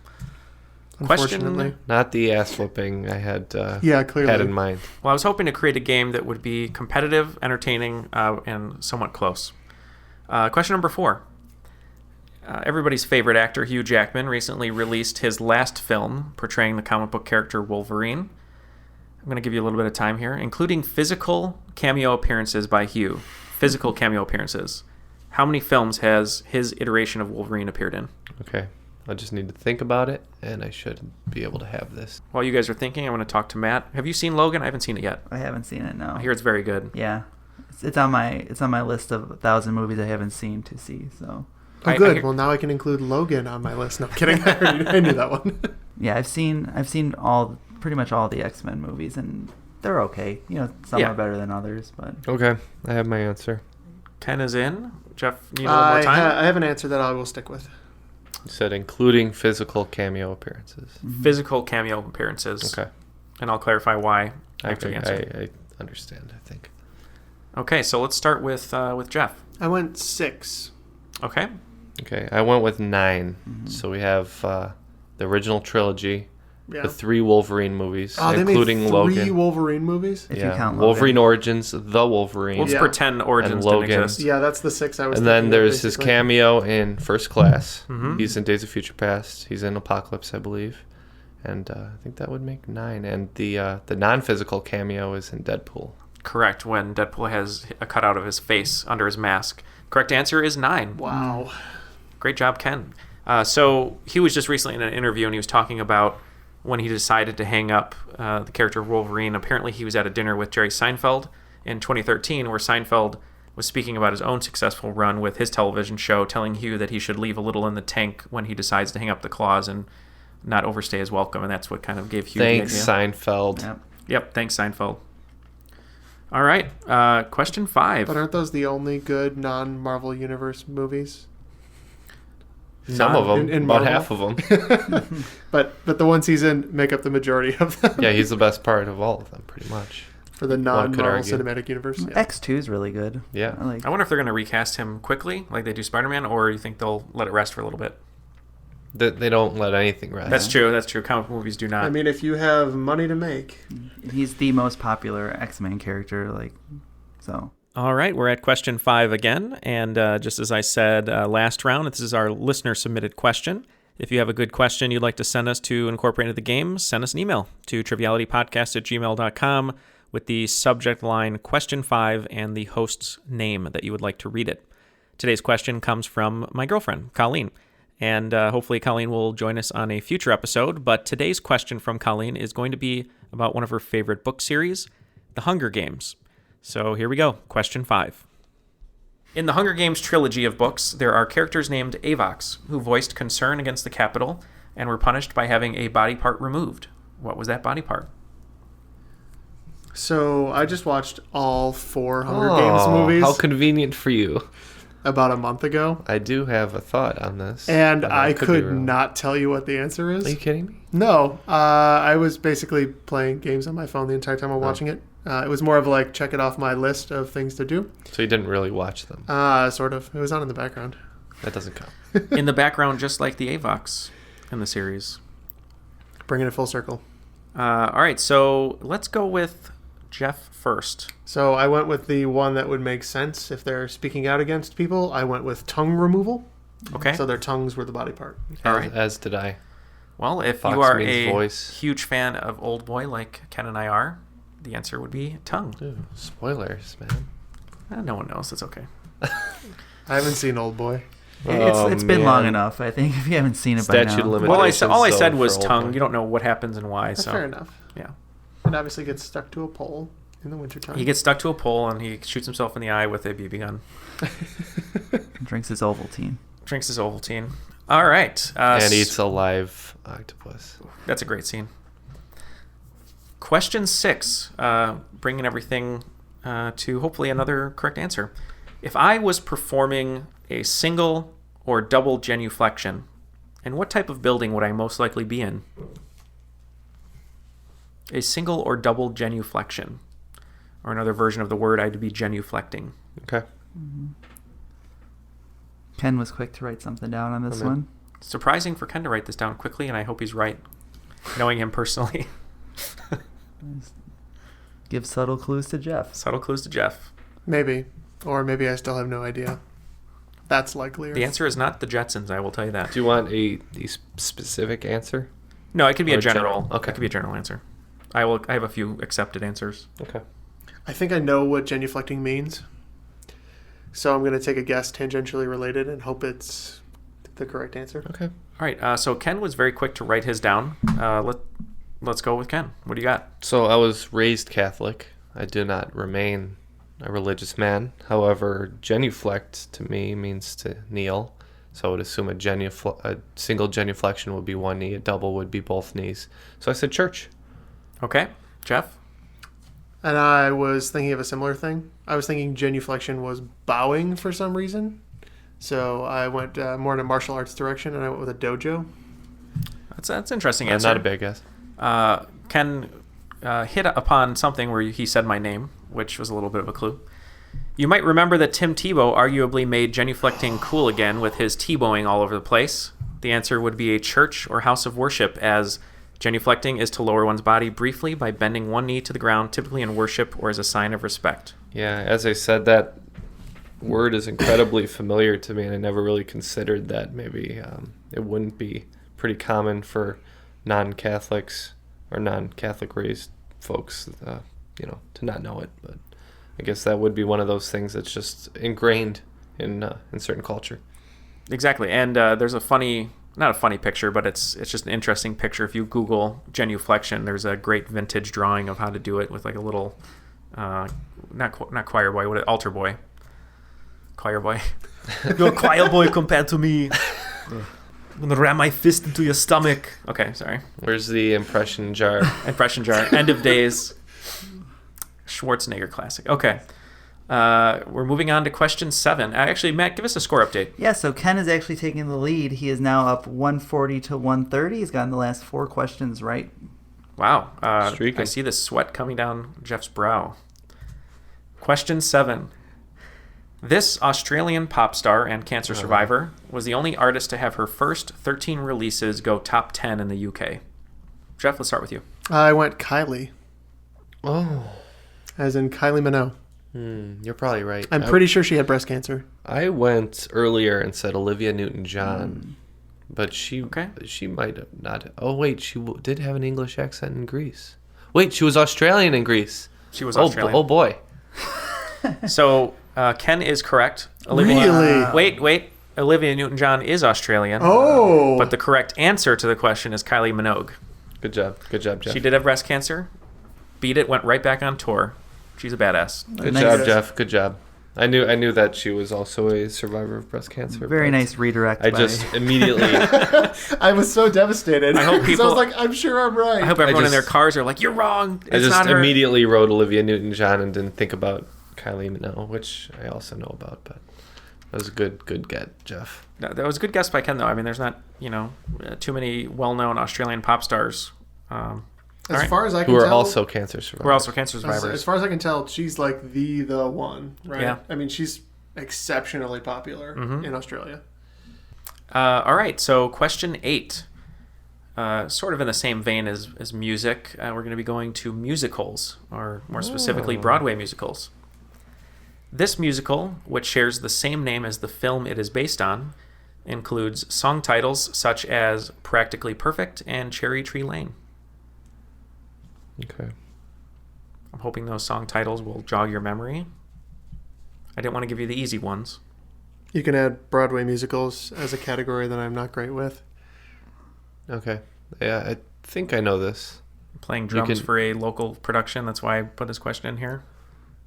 Unfortunately. Not the ass whooping I had clearly had in mind. Well, I was hoping to create a game that would be competitive, entertaining, and somewhat close. Question number 4. Everybody's favorite actor, Hugh Jackman, recently released his last film portraying the comic book character Wolverine. I'm going to give you a little bit of time here, including physical cameo appearances by Hugh. Physical cameo appearances. How many films has his iteration of Wolverine appeared in? Okay. I just need to think about it, and I should be able to have this. While you guys are thinking, I want to talk to Matt. Have you seen Logan? I haven't seen it yet. I haven't seen it, no. I hear it's very good. Yeah. It's on my list of 1,000 movies I haven't seen to see, so. Oh, good. Well, now I can include Logan on my list. No, I'm kidding. I knew that one. Yeah, I've seen pretty much all the X-Men movies, and they're okay. You know, some are better than others, but. Okay, I have my answer. Ken is in. Jeff, need a little more time? I have an answer that I will stick with. You said including physical cameo appearances. Mm-hmm. Physical cameo appearances. Okay. And I'll clarify why after the answer. I understand, I think. Okay, so let's start with Jeff. I went 6. Okay. Okay, I went with 9. Mm-hmm. So we have the original trilogy, the 3 Wolverine movies, including they made 3 Logan. 3 Wolverine movies? If you count Logan. Wolverine Origins, The Wolverine. Let's pretend Origins didn't exist. Yeah, that's the 6 I was And thinking then there's of, his cameo in First Class. Mm-hmm. He's in Days of Future Past. He's in Apocalypse, I believe. And I think that would make 9. And the non-physical cameo is in Deadpool. Correct, when Deadpool has a cutout of his face under his mask. Correct answer is 9. Wow. Great job, Ken. So he was just recently in an interview, and he was talking about when he decided to hang up the character of Wolverine. Apparently he was at a dinner with Jerry Seinfeld in 2013, where Seinfeld was speaking about his own successful run with his television show, telling Hugh that he should leave a little in the tank when he decides to hang up the claws and not overstay his welcome, and that's what kind of gave Hugh Thanks, the idea. Seinfeld. Yep, thanks, Seinfeld. All right, question 5. But aren't those the only good non-Marvel Universe movies? Some of them, in about Marvel. half of them. but the ones he's in make up the majority of them. Yeah, he's the best part of all of them, pretty much. For the non-Marvel Cinematic Universe. Yeah. X2 is really good. Yeah. I wonder if they're going to recast him quickly, like they do Spider-Man, or you think they'll let it rest for a little bit? They don't let anything rest. That's true. Comic movies do not. I mean, if you have money to make. He's the most popular X-Men character, so. All right, we're at question 5 again, and just as I said last round, this is our listener-submitted question. If you have a good question you'd like to send us to incorporate into the game, send us an email to trivialitypodcast@gmail.com with the subject line question 5 and the host's name that you would like to read it. Today's question comes from my girlfriend, Colleen, and hopefully Colleen will join us on a future episode, but today's question from Colleen is going to be about one of her favorite book series, The Hunger Games. So here we go. Question 5. In the Hunger Games trilogy of books, there are characters named Avox who voiced concern against the Capitol and were punished by having a body part removed. What was that body part? So I just watched all 4 Hunger Games movies. How convenient for you. About a month ago. I do have a thought on this. And I could not tell you what the answer is. Are you kidding me? No. I was basically playing games on my phone the entire time while watching it. It was more of check it off my list of things to do. So you didn't really watch them? Sort of. It was on in the background. That doesn't count. In the background, just like the Avox in the series. Bringing it full circle. All right, so let's go with Jeff first. So I went with the one that would make sense if they're speaking out against people. I went with tongue removal. Okay. So their tongues were the body part. All right. As did I. Well, if Fox you are means a voice. huge fan of Old Boy like Ken and I are, the answer would be tongue. Ooh, spoilers, man. No one knows. It's okay. I haven't seen Old Boy. It's been long enough, I think, if you haven't seen it by now. Statute of Well, all I said zone was for Old tongue. Boy. You don't know what happens and why. That's So fair enough. Yeah. It obviously gets stuck to a pole in the wintertime. He gets stuck to a pole and he shoots himself in the eye with a BB gun. Drinks his Ovaltine. Drinks his Ovaltine. All right. And eats a live octopus. That's a great scene. Question 6, bringing everything to hopefully another correct answer. If I was performing a single or double genuflection, in what type of building would I most likely be in? A single or double genuflection. Or another version of the word, I'd be genuflecting. Okay. Ken was quick to write something down on this one. Surprising for Ken to write this down quickly, and I hope he's right, knowing him personally. Give subtle clues to Jeff. Subtle clues to Jeff. Maybe. Or maybe I still have no idea. That's likelier. The answer is not the Jetsons, I will tell you that. Do you want a specific answer? No, it could be Or a general. general? Okay. It could be a general answer. I have a few accepted answers. Okay. I think I know what genuflecting means. So I'm going to take a guess tangentially related and hope it's the correct answer. Okay. All right. So Ken was very quick to write his down. Let's go with Ken. What do you got? So I was raised Catholic. I do not remain a religious man. However, genuflect to me means to kneel. So I would assume a single genuflection would be one knee, a double would be both knees. So I said church. Okay. Jeff? And I was thinking of a similar thing. I was thinking genuflection was bowing for some reason. So I went more in a martial arts direction, and I went with a dojo. That's an interesting answer. Not a big guess. Ken hit upon something where he said my name, which was a little bit of a clue. You might remember that Tim Tebow arguably made genuflecting cool again with his Tebowing all over the place. The answer would be a church or house of worship, as genuflecting is to lower one's body briefly by bending one knee to the ground, typically in worship or as a sign of respect. Yeah, as I said, that word is incredibly familiar to me, and I never really considered that maybe it wouldn't be pretty common for non-Catholics or non-Catholic raised folks, to not know it. But I guess that would be one of those things that's just ingrained in certain culture. Exactly. And there's not a funny picture, but it's just an interesting picture. If you Google genuflection, there's a great vintage drawing of how to do it with like a little, not choir boy, altar boy. Choir boy. You're a choir boy compared to me. I'm going to ram my fist into your stomach. Okay, sorry. Where's the impression jar? Impression jar. End of days. Schwarzenegger classic. Okay. We're moving on to question 7. Actually, Matt, give us a score update. Yeah, so Ken is actually taking the lead. He is now up 140 to 130. He's gotten the last 4 questions right. Wow. I see the sweat coming down Jeff's brow. Question 7. This Australian pop star and cancer survivor was the only artist to have her first 13 releases go top 10 in the UK. Jeff, let's start with you. I went Kylie. Oh. As in Kylie Minogue. You're probably right. I'm pretty sure she had breast cancer. I went earlier and said Olivia Newton-John, but she might have not. Oh, wait, she did have an English accent in Greece. Wait, she was Australian in Greece. She was Australian. Oh boy. So Ken is correct. Really? Wait. Olivia Newton-John is Australian. Oh. But the correct answer to the question is Kylie Minogue. Good job, Jeff. She did have breast cancer. Beat it, went right back on tour. She's a badass. Good job, Jeff. Good job. I knew that she was also a survivor of breast cancer. Very nice redirect. I just immediately... I was so devastated. I hope people... I was like, I'm sure I'm right. I hope everyone in their cars are like, you're wrong. It's not her. I just not immediately wrote Olivia Newton-John and didn't think about Kylie Minogue, which I also know about, but that was a good get, Jeff. That was a good guess by Ken, though. I mean, there's not, too many well-known Australian pop stars. As far as I can tell, who are also cancer survivors. We're also cancer survivors. As far as I can tell, she's like the one, right? Yeah. I mean, she's exceptionally popular in Australia. All right, so question 8. Sort of in the same vein as music, we're going to be going to musicals, or more specifically, Broadway musicals. This musical, which shares the same name as the film it is based on, includes song titles such as Practically Perfect and Cherry Tree Lane. Okay. I'm hoping those song titles will jog your memory. I didn't want to give you the easy ones. You can add Broadway musicals as a category that I'm not great with. Okay. Yeah, I think I know this. I'm playing drums for a local production. That's why I put this question in here.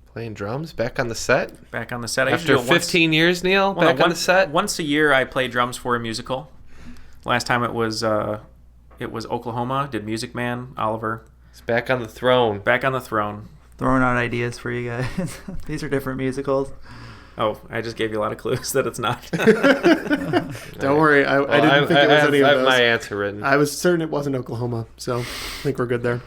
Playing drums? Back on the set? Back on the set. After 15 years, Neil? Back on the set? Once a year, I play drums for a musical. Last time it was Oklahoma. Did Music Man, Oliver. It's back on the throne. Back on the throne. Throwing out ideas for you guys. These are different musicals. Oh, I just gave you a lot of clues that it's not. Don't worry. I didn't think it was any of those. I have my answer written. I was certain it wasn't Oklahoma, so I think we're good there.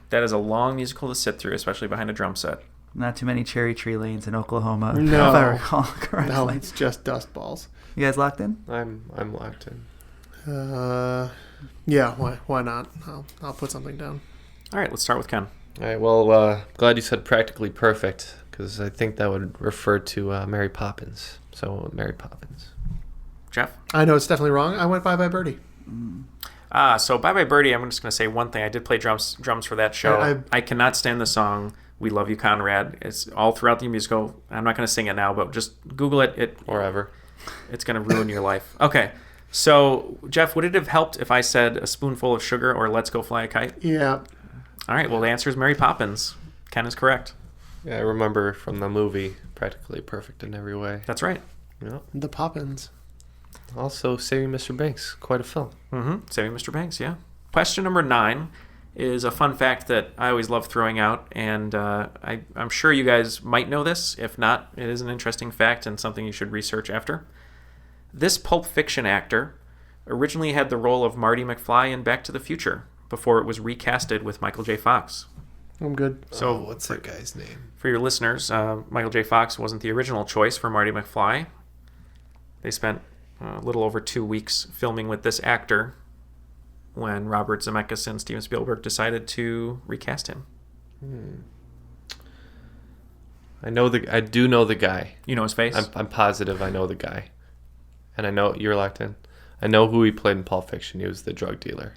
That is a long musical to sit through, especially behind a drum set. Not too many cherry tree lanes in Oklahoma, no. if I recall correctly. No, it's just dust balls. You guys locked in? I'm locked in. Yeah, why not? I'll put something down. All right, let's start with Ken. All right, well, glad you said Practically Perfect, because I think that would refer to Mary Poppins. So, Mary Poppins. Jeff? I know it's definitely wrong. I went Bye Bye Birdie. So Bye Bye Birdie, I'm just going to say one thing. I did play drums for that show. I cannot stand the song We Love You, Conrad. It's all throughout the musical. I'm not going to sing it now, but just Google it. Or ever. It's going to ruin your life. Okay. So, Jeff, would it have helped if I said A Spoonful of Sugar or Let's Go Fly a Kite? Yeah. All right. Well, the answer is Mary Poppins. Ken is correct. Yeah, I remember from the movie Practically Perfect in every way. That's right. Yeah. The Poppins. Also, Saving Mr. Banks. Quite a film. Mm-hmm. Saving Mr. Banks, yeah. Question number 9 is a fun fact that I always love throwing out, and I'm sure you guys might know this. If not, it is an interesting fact and something you should research after. This Pulp Fiction actor originally had the role of Marty McFly in Back to the Future before it was recasted with Michael J. Fox. I'm good. So what's that guy's name? For your listeners, Michael J. Fox wasn't the original choice for Marty McFly. They spent a little over 2 weeks filming with this actor when Robert Zemeckis and Steven Spielberg decided to recast him. I do know the guy. You know his face? I'm positive I know the guy. And I know you're locked in. I know who he played in Pulp Fiction. He was the drug dealer.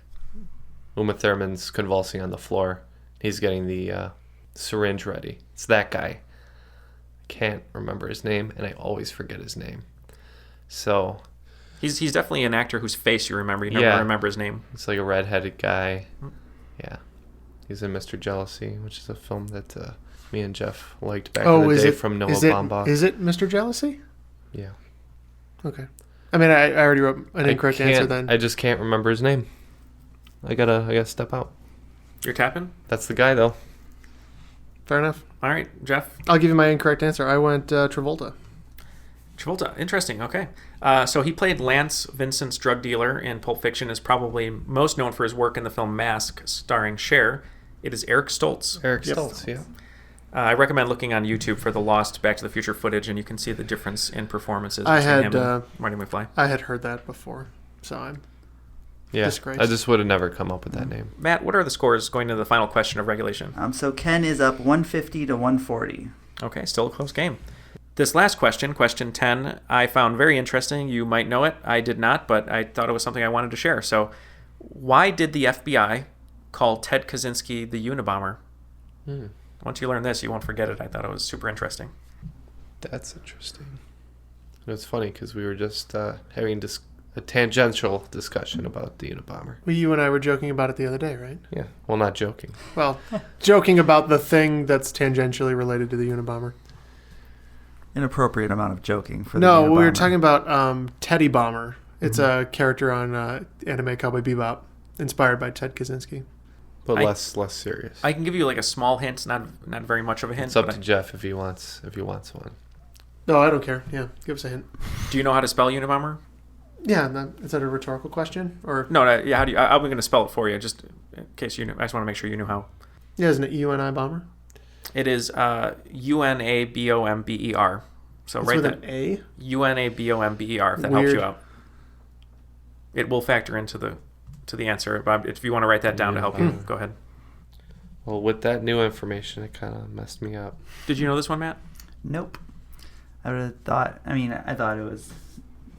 Uma Thurman's convulsing on the floor. He's getting the syringe ready. It's that guy. I can't remember his name, and I always forget his name. So he's definitely an actor whose face you remember. You never remember his name. It's like a redheaded guy. Yeah. He's in Mr. Jealousy, which is a film that me and Jeff liked back in the day from Noah Baumbach. Is it Mr. Jealousy? Yeah. Okay. I mean, I already wrote an incorrect answer then. I just can't remember his name. I gotta step out. You're tapping? That's the guy, though. Fair enough. All right, Jeff. I'll give you my incorrect answer. I went Travolta. Travolta. Interesting. Okay. So he played Lance Vincent's drug dealer in Pulp Fiction, is probably most known for his work in the film Mask, starring Cher. It is Eric Stoltz. Eric Stoltz, yeah. I recommend looking on YouTube for the lost Back to the Future footage, and you can see the difference in performances between him and Marty McFly. I had heard that before, so I'm disgraced. I just would have never come up with that name. Matt, what are the scores going to the final question of regulation? So Ken is up 150 to 140. Okay, still a close game. This last question, question 10, I found very interesting. You might know it. I did not, but I thought it was something I wanted to share. So, why did the FBI call Ted Kaczynski the Unabomber? Once you learn this, you won't forget it. I thought it was super interesting. That's interesting. It's funny because we were just having a tangential discussion about the Unabomber. Well, you and I were joking about it the other day, right? Yeah. Well, not joking. Well, joking about the thing that's tangentially related to the Unabomber. Inappropriate amount of joking for the No, Unabomber. we were talking about Teddy Bomber. It's a character on anime Cowboy Bebop, inspired by Ted Kaczynski. But less serious. I can give you like a small hint, not very much of a hint. It's up to Jeff if he wants one. No, I don't care. Yeah, give us a hint. Do you know how to spell Unabomber? Yeah, is that a rhetorical question or no? Yeah, how do you? I'm going to spell it for you, just in case you knew. I just want to make sure you knew how. Yeah, isn't it UNI Bomber? It is UNABOMBER. So it's right with there. An A. UNABOMBER. If that Weird. helps you out, it will factor into the answer. But if you want to write that down to help you, go ahead. Well, with that new information, it kind of messed me up. Did you know this one, Matt? Nope. I would have thought. I thought it was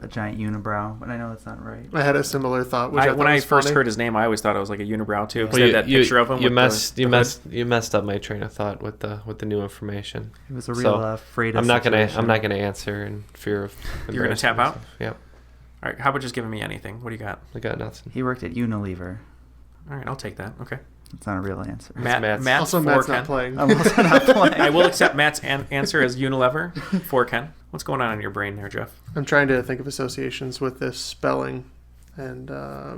a giant unibrow, but I know that's not right. I had a similar thought. Which When I first funny. heard his name, I always thought it was like a unibrow too. Because Well, that picture of him. You messed up my train of thought with the new information. It was a real Freda I'm not situation. gonna answer in fear of. You're gonna tap out? Yep. All right. How about just giving me anything? What do you got? I got nothing. He worked at Unilever. All right, I'll take that. Okay. It's not a real answer. Matt Also, Matt's not playing. I'm also not playing. I will accept Matt's answer as Unilever for Ken. What's going on in your brain there, Jeff? I'm trying to think of associations with this spelling, and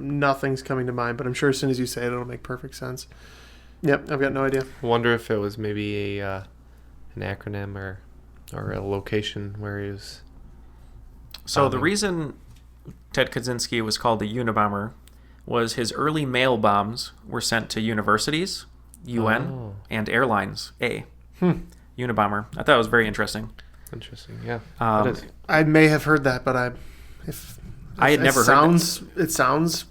nothing's coming to mind. But I'm sure as soon as you say it, it'll make perfect sense. Yep, I've got no idea. I wonder if it was maybe an acronym or a location where he was. So the reason Ted Kaczynski was called the Unabomber was his early mail bombs were sent to universities, UN, and airlines, Unabomber. I thought it was very interesting. Interesting, yeah. It is. I may have heard that, but I had never heard that. It sounds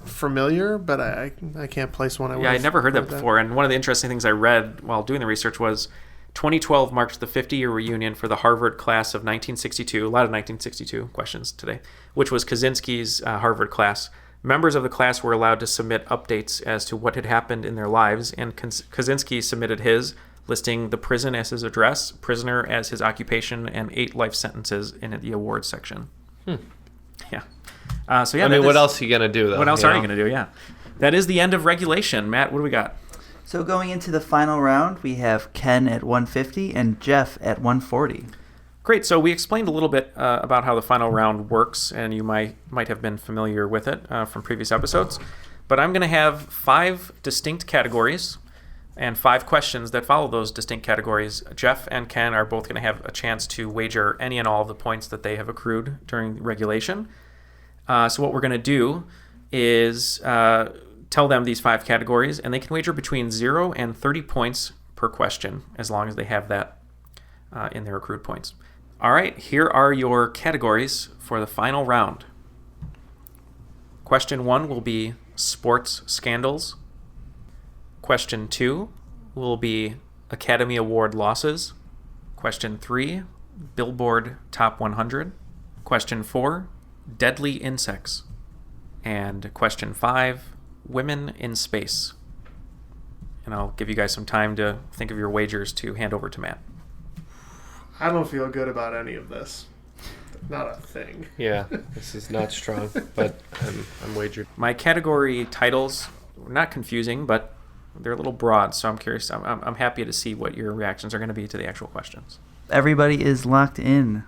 familiar, but I can't place one. I never heard that before. And one of the interesting things I read while doing the research was 2012 marked the 50-year reunion for the Harvard class of 1962. A lot of 1962 questions today, which was Kaczynski's Harvard class. Members of the class were allowed to submit updates as to what had happened in their lives, and Kaczynski submitted his, listing the prison as his address, prisoner as his occupation, and 8 life sentences in the awards section. Yeah. What else are you going to do, though? What else are you going to do? Yeah. That is the end of regulation. Matt, what do we got? So going into the final round, we have Ken at 150 and Jeff at 140. Great. So we explained a little bit about how the final round works, and you might have been familiar with it from previous episodes. But I'm going to have 5 distinct categories and 5 questions that follow those distinct categories. Jeff and Ken are both going to have a chance to wager any and all of the points that they have accrued during regulation. So what we're going to do is tell them these 5 categories, and they can wager between 0 and 30 points per question, as long as they have that in their accrued points. All right, here are your categories for the final round. Question 1 will be sports scandals. Question 2 will be Academy Award losses. Question 3, Billboard Top 100. Question 4, deadly insects. And question 5, Women in Space. And I'll give you guys some time to think of your wagers to hand over to Matt. I don't feel good about any of this. Not a thing. Yeah, this is not strong, but I'm wagered. My category titles were not confusing, but they're a little broad, so I'm curious. I'm happy to see what your reactions are going to be to the actual questions. Everybody is locked in.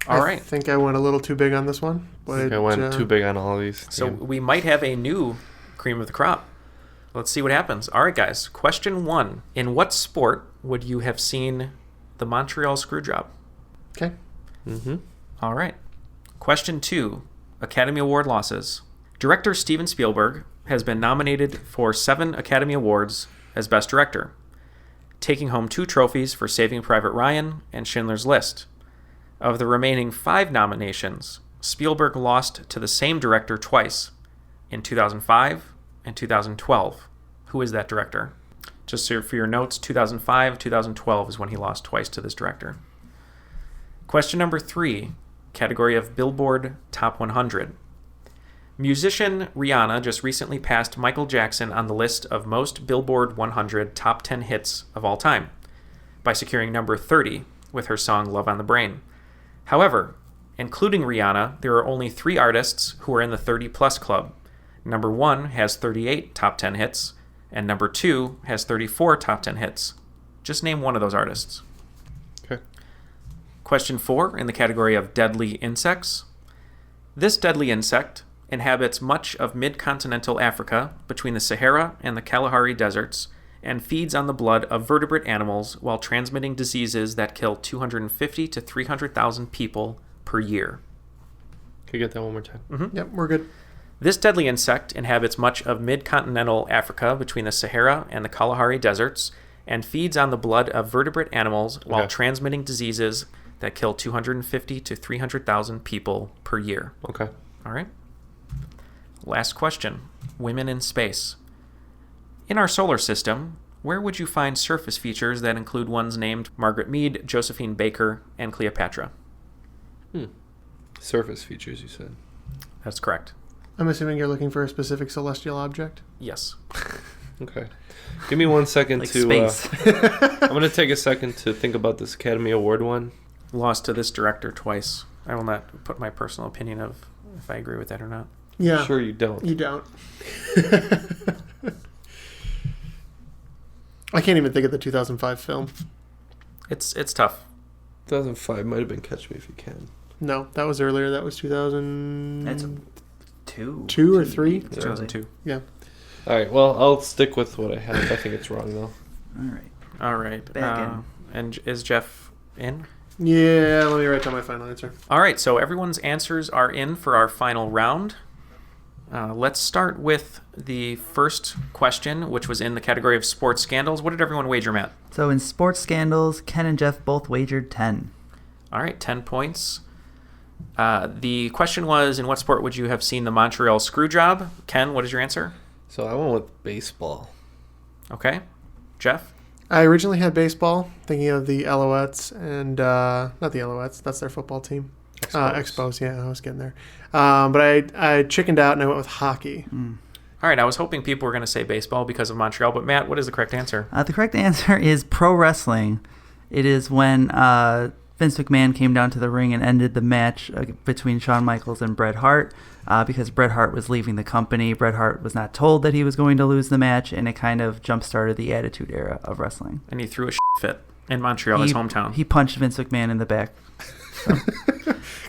All right. I think I went a little too big on this one. I think I went too big on all of these. So we might have a new cream of the crop. Let's see what happens. All right, guys. Question 1. In what sport would you have seen the Montreal Screwjob? Okay. Mm-hmm. All right. Question 2. Academy Award losses. Director Steven Spielberg has been nominated for 7 Academy Awards as Best Director, taking home 2 trophies for Saving Private Ryan and Schindler's List. Of the remaining 5 nominations, Spielberg lost to the same director twice, in 2005 and 2012. Who is that director? Just so for your notes, 2005, 2012 is when he lost twice to this director. Question number 3, category of Billboard Top 100. Musician Rihanna just recently passed Michael Jackson on the list of most Billboard 100 top 10 hits of all time by securing number 30 with her song Love on the Brain. However, including Rihanna, there are only 3 artists who are in the 30-plus club. Number 1 has 38 top 10 hits, and number 2 has 34 top 10 hits. Just name one of those artists. Okay. Question 4, in the category of deadly insects. This deadly insect inhabits much of mid-continental Africa between the Sahara and the Kalahari deserts and feeds on the blood of vertebrate animals while transmitting diseases that kill 250 to 300,000 people per year. Can you get that one more time? Mm-hmm. Yep, we're good. This deadly insect inhabits much of mid-continental Africa between the Sahara and the Kalahari deserts and feeds on the blood of vertebrate animals while transmitting diseases that kill 250 to 300,000 people per year. Okay. All right. Last question. Women in space. In our solar system, where would you find surface features that include ones named Margaret Mead, Josephine Baker, and Cleopatra? Surface features, you said. That's correct. I'm assuming you're looking for a specific celestial object? Yes. Okay. Give me 1 second Like to... space. I'm going to take a second to think about this Academy Award one. Lost to this director twice. I will not put my personal opinion of if I agree with that or not. Yeah. Sure you don't. You don't. I can't even think of the 2005 film. It's tough. 2005 might have been Catch Me If You Can. No, that was earlier. That was 2000. That's 2. 2 or 3? 2002. Yeah. All right. Well, I'll stick with what I have. I think it's wrong, though. All right. Back in. And is Jeff in? Yeah, let me write down my final answer. All right. So everyone's answers are in for our final round. Let's start with the first question, which was in the category of sports scandals. What did everyone wager, Matt? So in sports scandals, Ken and Jeff both wagered 10. All right, 10 points. The question was, in what sport would you have seen the Montreal Screwjob? Ken, what is your answer? So I went with baseball. Okay. Jeff? I originally had baseball, thinking of the Alouettes and not the Alouettes. That's their football team. Expos. Yeah, I was getting there. But I chickened out and I went with hockey. All right, I was hoping people were going to say baseball because of Montreal, but Matt, what is the correct answer? The correct answer is pro wrestling. It is when Vince McMahon came down to the ring and ended the match between Shawn Michaels and Bret Hart because Bret Hart was leaving the company. Bret Hart was not told that he was going to lose the match, and it kind of jump-started the Attitude Era of wrestling. And he threw a fit in Montreal, his hometown. He punched Vince McMahon in the back. So.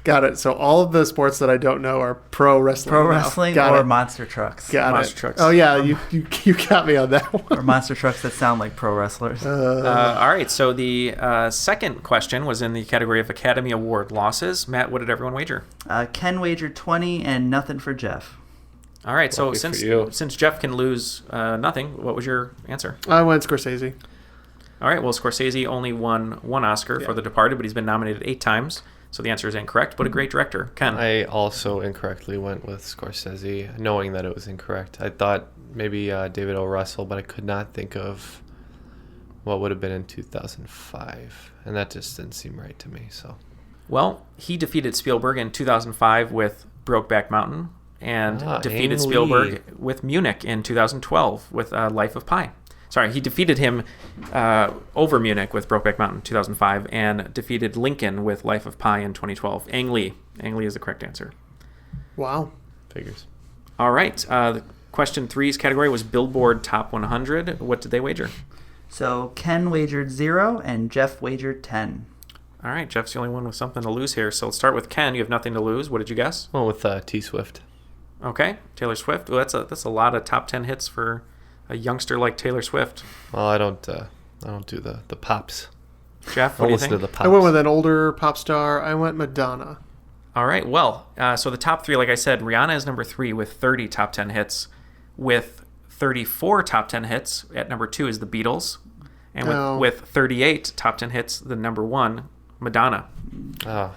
Got it. So all of the sports that I don't know are pro wrestling. Pro wrestling or monster trucks. Got it. Trucks. Oh yeah, you got me on that one. Or monster trucks that sound like pro wrestlers. All right. So the second question was in the category of Academy Award losses. Matt, what did everyone wager? Ken wagered 20 and nothing for Jeff. All right. So Lucky for since Jeff can lose nothing, what was your answer? I went Scorsese. All right. Well, Scorsese only won one Oscar for The Departed, but he's been nominated 8 times. So the answer is incorrect, but a great director. Ken? I also incorrectly went with Scorsese, knowing that it was incorrect. I thought maybe David O. Russell, but I could not think of what would have been in 2005. And that just didn't seem right to me. So, Well, he defeated Spielberg in 2005 with Brokeback Mountain, and defeated Ang Spielberg Lee. with Munich in 2012 with Life of Pi. Sorry, he defeated him over Munich with Brokeback Mountain in 2005 and defeated Lincoln with Life of Pi in 2012. Ang Lee. Ang Lee is the correct answer. Wow. Figures. All right. The question 3's category was Billboard Top 100. What did they wager? So Ken wagered 0 and Jeff wagered 10. All right. Jeff's the only one with something to lose here. So let's start with Ken. You have nothing to lose. What did you guess? Well, with T Swift. Okay. Taylor Swift. Well, that's a lot of top 10 hits for a youngster like Taylor Swift. Well, I don't do the pops. Jeff, I what do you listen think? to the pops. I went with an older pop star. I went Madonna. All right. Well, so the top 3, like I said, Rihanna is number 3 with 30 top 10 hits. With 34 top 10 hits, at number 2 is the Beatles. And with 38 top 10 hits, the number 1, Madonna. Oh.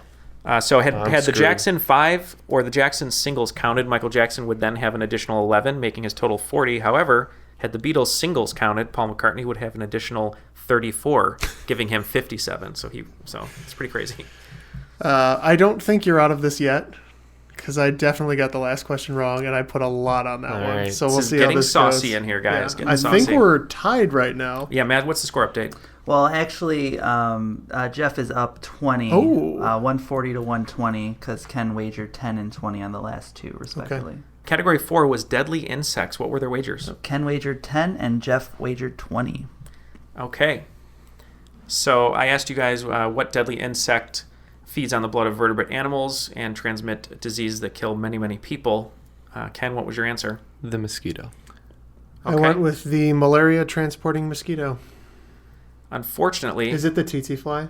So had the screwed. Jackson 5 or the Jackson singles counted, Michael Jackson would then have an additional 11, making his total 40. However, had the Beatles singles counted, Paul McCartney would have an additional 34, giving him 57. So it's pretty crazy. I don't think you're out of this yet, because I definitely got the last question wrong, and I put a lot on that All one. right. So we'll This is see how getting this saucy goes. in here, guys. Yeah. Getting I saucy. think we're tied right now. Yeah, Matt, what's the score update? Well, actually, Jeff is up 20, 140 to 120, because Ken wagered 10 and 20 on the last 2, respectively. Okay. Category 4 was Deadly Insects. What were their wagers? So Ken wagered 10 and Jeff wagered 20. Okay. So I asked you guys what deadly insect feeds on the blood of vertebrate animals and transmit diseases that kill many, many people. Ken, what was your answer? The mosquito. I went with the malaria transporting mosquito. Unfortunately, Is it the tsetse fly?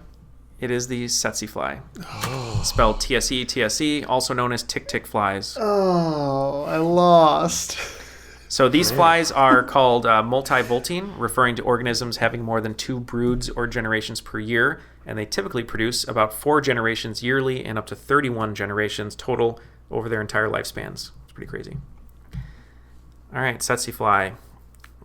it is the tsetse fly. Spelled TSE, also known as tick-tick flies. Oh, I lost. So these flies are called multivoltine, referring to organisms having more than 2 broods or generations per year, and they typically produce about 4 generations yearly and up to 31 generations total over their entire lifespans. It's pretty crazy. All right, tsetse fly.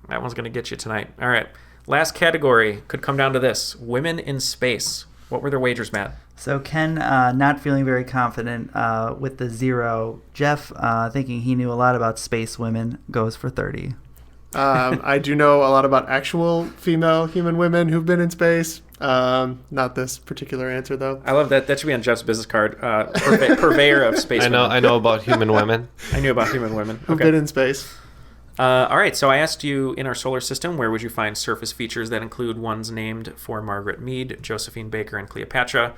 That one's going to get you tonight. All right, last category could come down to this. Women in space. What were their wagers, Matt? So Ken, not feeling very confident with the 0. Jeff, thinking he knew a lot about space women, goes for 30. I do know a lot about actual female human women who've been in space. Not this particular answer, though. I love that. That should be on Jeff's business card. Purveyor of space women. I know about human women. I knew about human women. Who've been in space. All right, so I asked you, in our solar system, where would you find surface features that include ones named for Margaret Mead, Josephine Baker, and Cleopatra?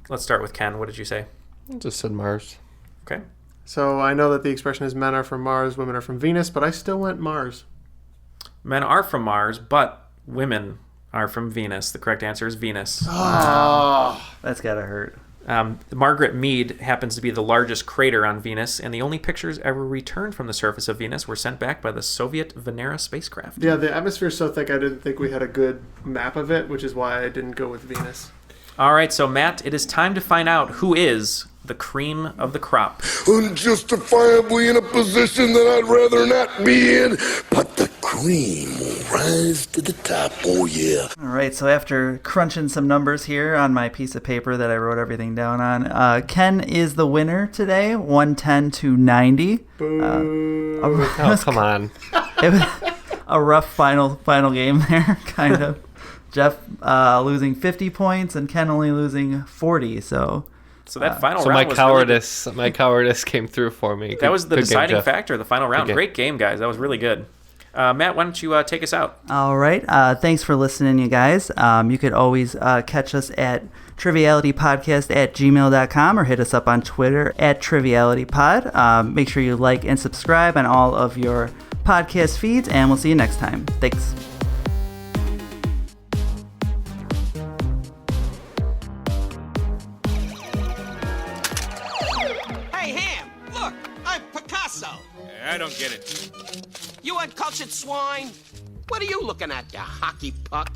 Let's start with Ken. What did you say? I just said Mars. Okay. So I know that the expression is men are from Mars, women are from Venus, but I still went Mars. Men are from Mars, but women are from Venus. The correct answer is Venus. That's gotta hurt. Margaret Mead happens to be the largest crater on Venus, and the only pictures ever returned from the surface of Venus were sent back by the Soviet Venera spacecraft. Yeah, the atmosphere's so thick I didn't think we had a good map of it, which is why I didn't go with Venus. All right, so Matt, it is time to find out who is the cream of the crop. Unjustifiably in a position that I'd rather not be in, but the cream will rise to the top, oh yeah. All right, so after crunching some numbers here on my piece of paper that I wrote everything down on, Ken is the winner today, 110 to 90. Oh, come on. It was a rough final game there, kind of. Jeff losing 50 points and Ken only losing 40, so that final So round my cowardice came through for me. That was the Good game, deciding Jeff. factor, the final round. Good game. Great game, guys. That was really good. Matt, why don't you take us out? All right. Thanks for listening, you guys. You could always catch us at trivialitypodcast@gmail.com or hit us up on Twitter at trivialitypod. Make sure you like and subscribe on all of your podcast feeds, and we'll see you next time. Thanks. Hey, Ham, look, I'm Picasso. I don't get it. You uncultured swine. What are you looking at, you hockey puck?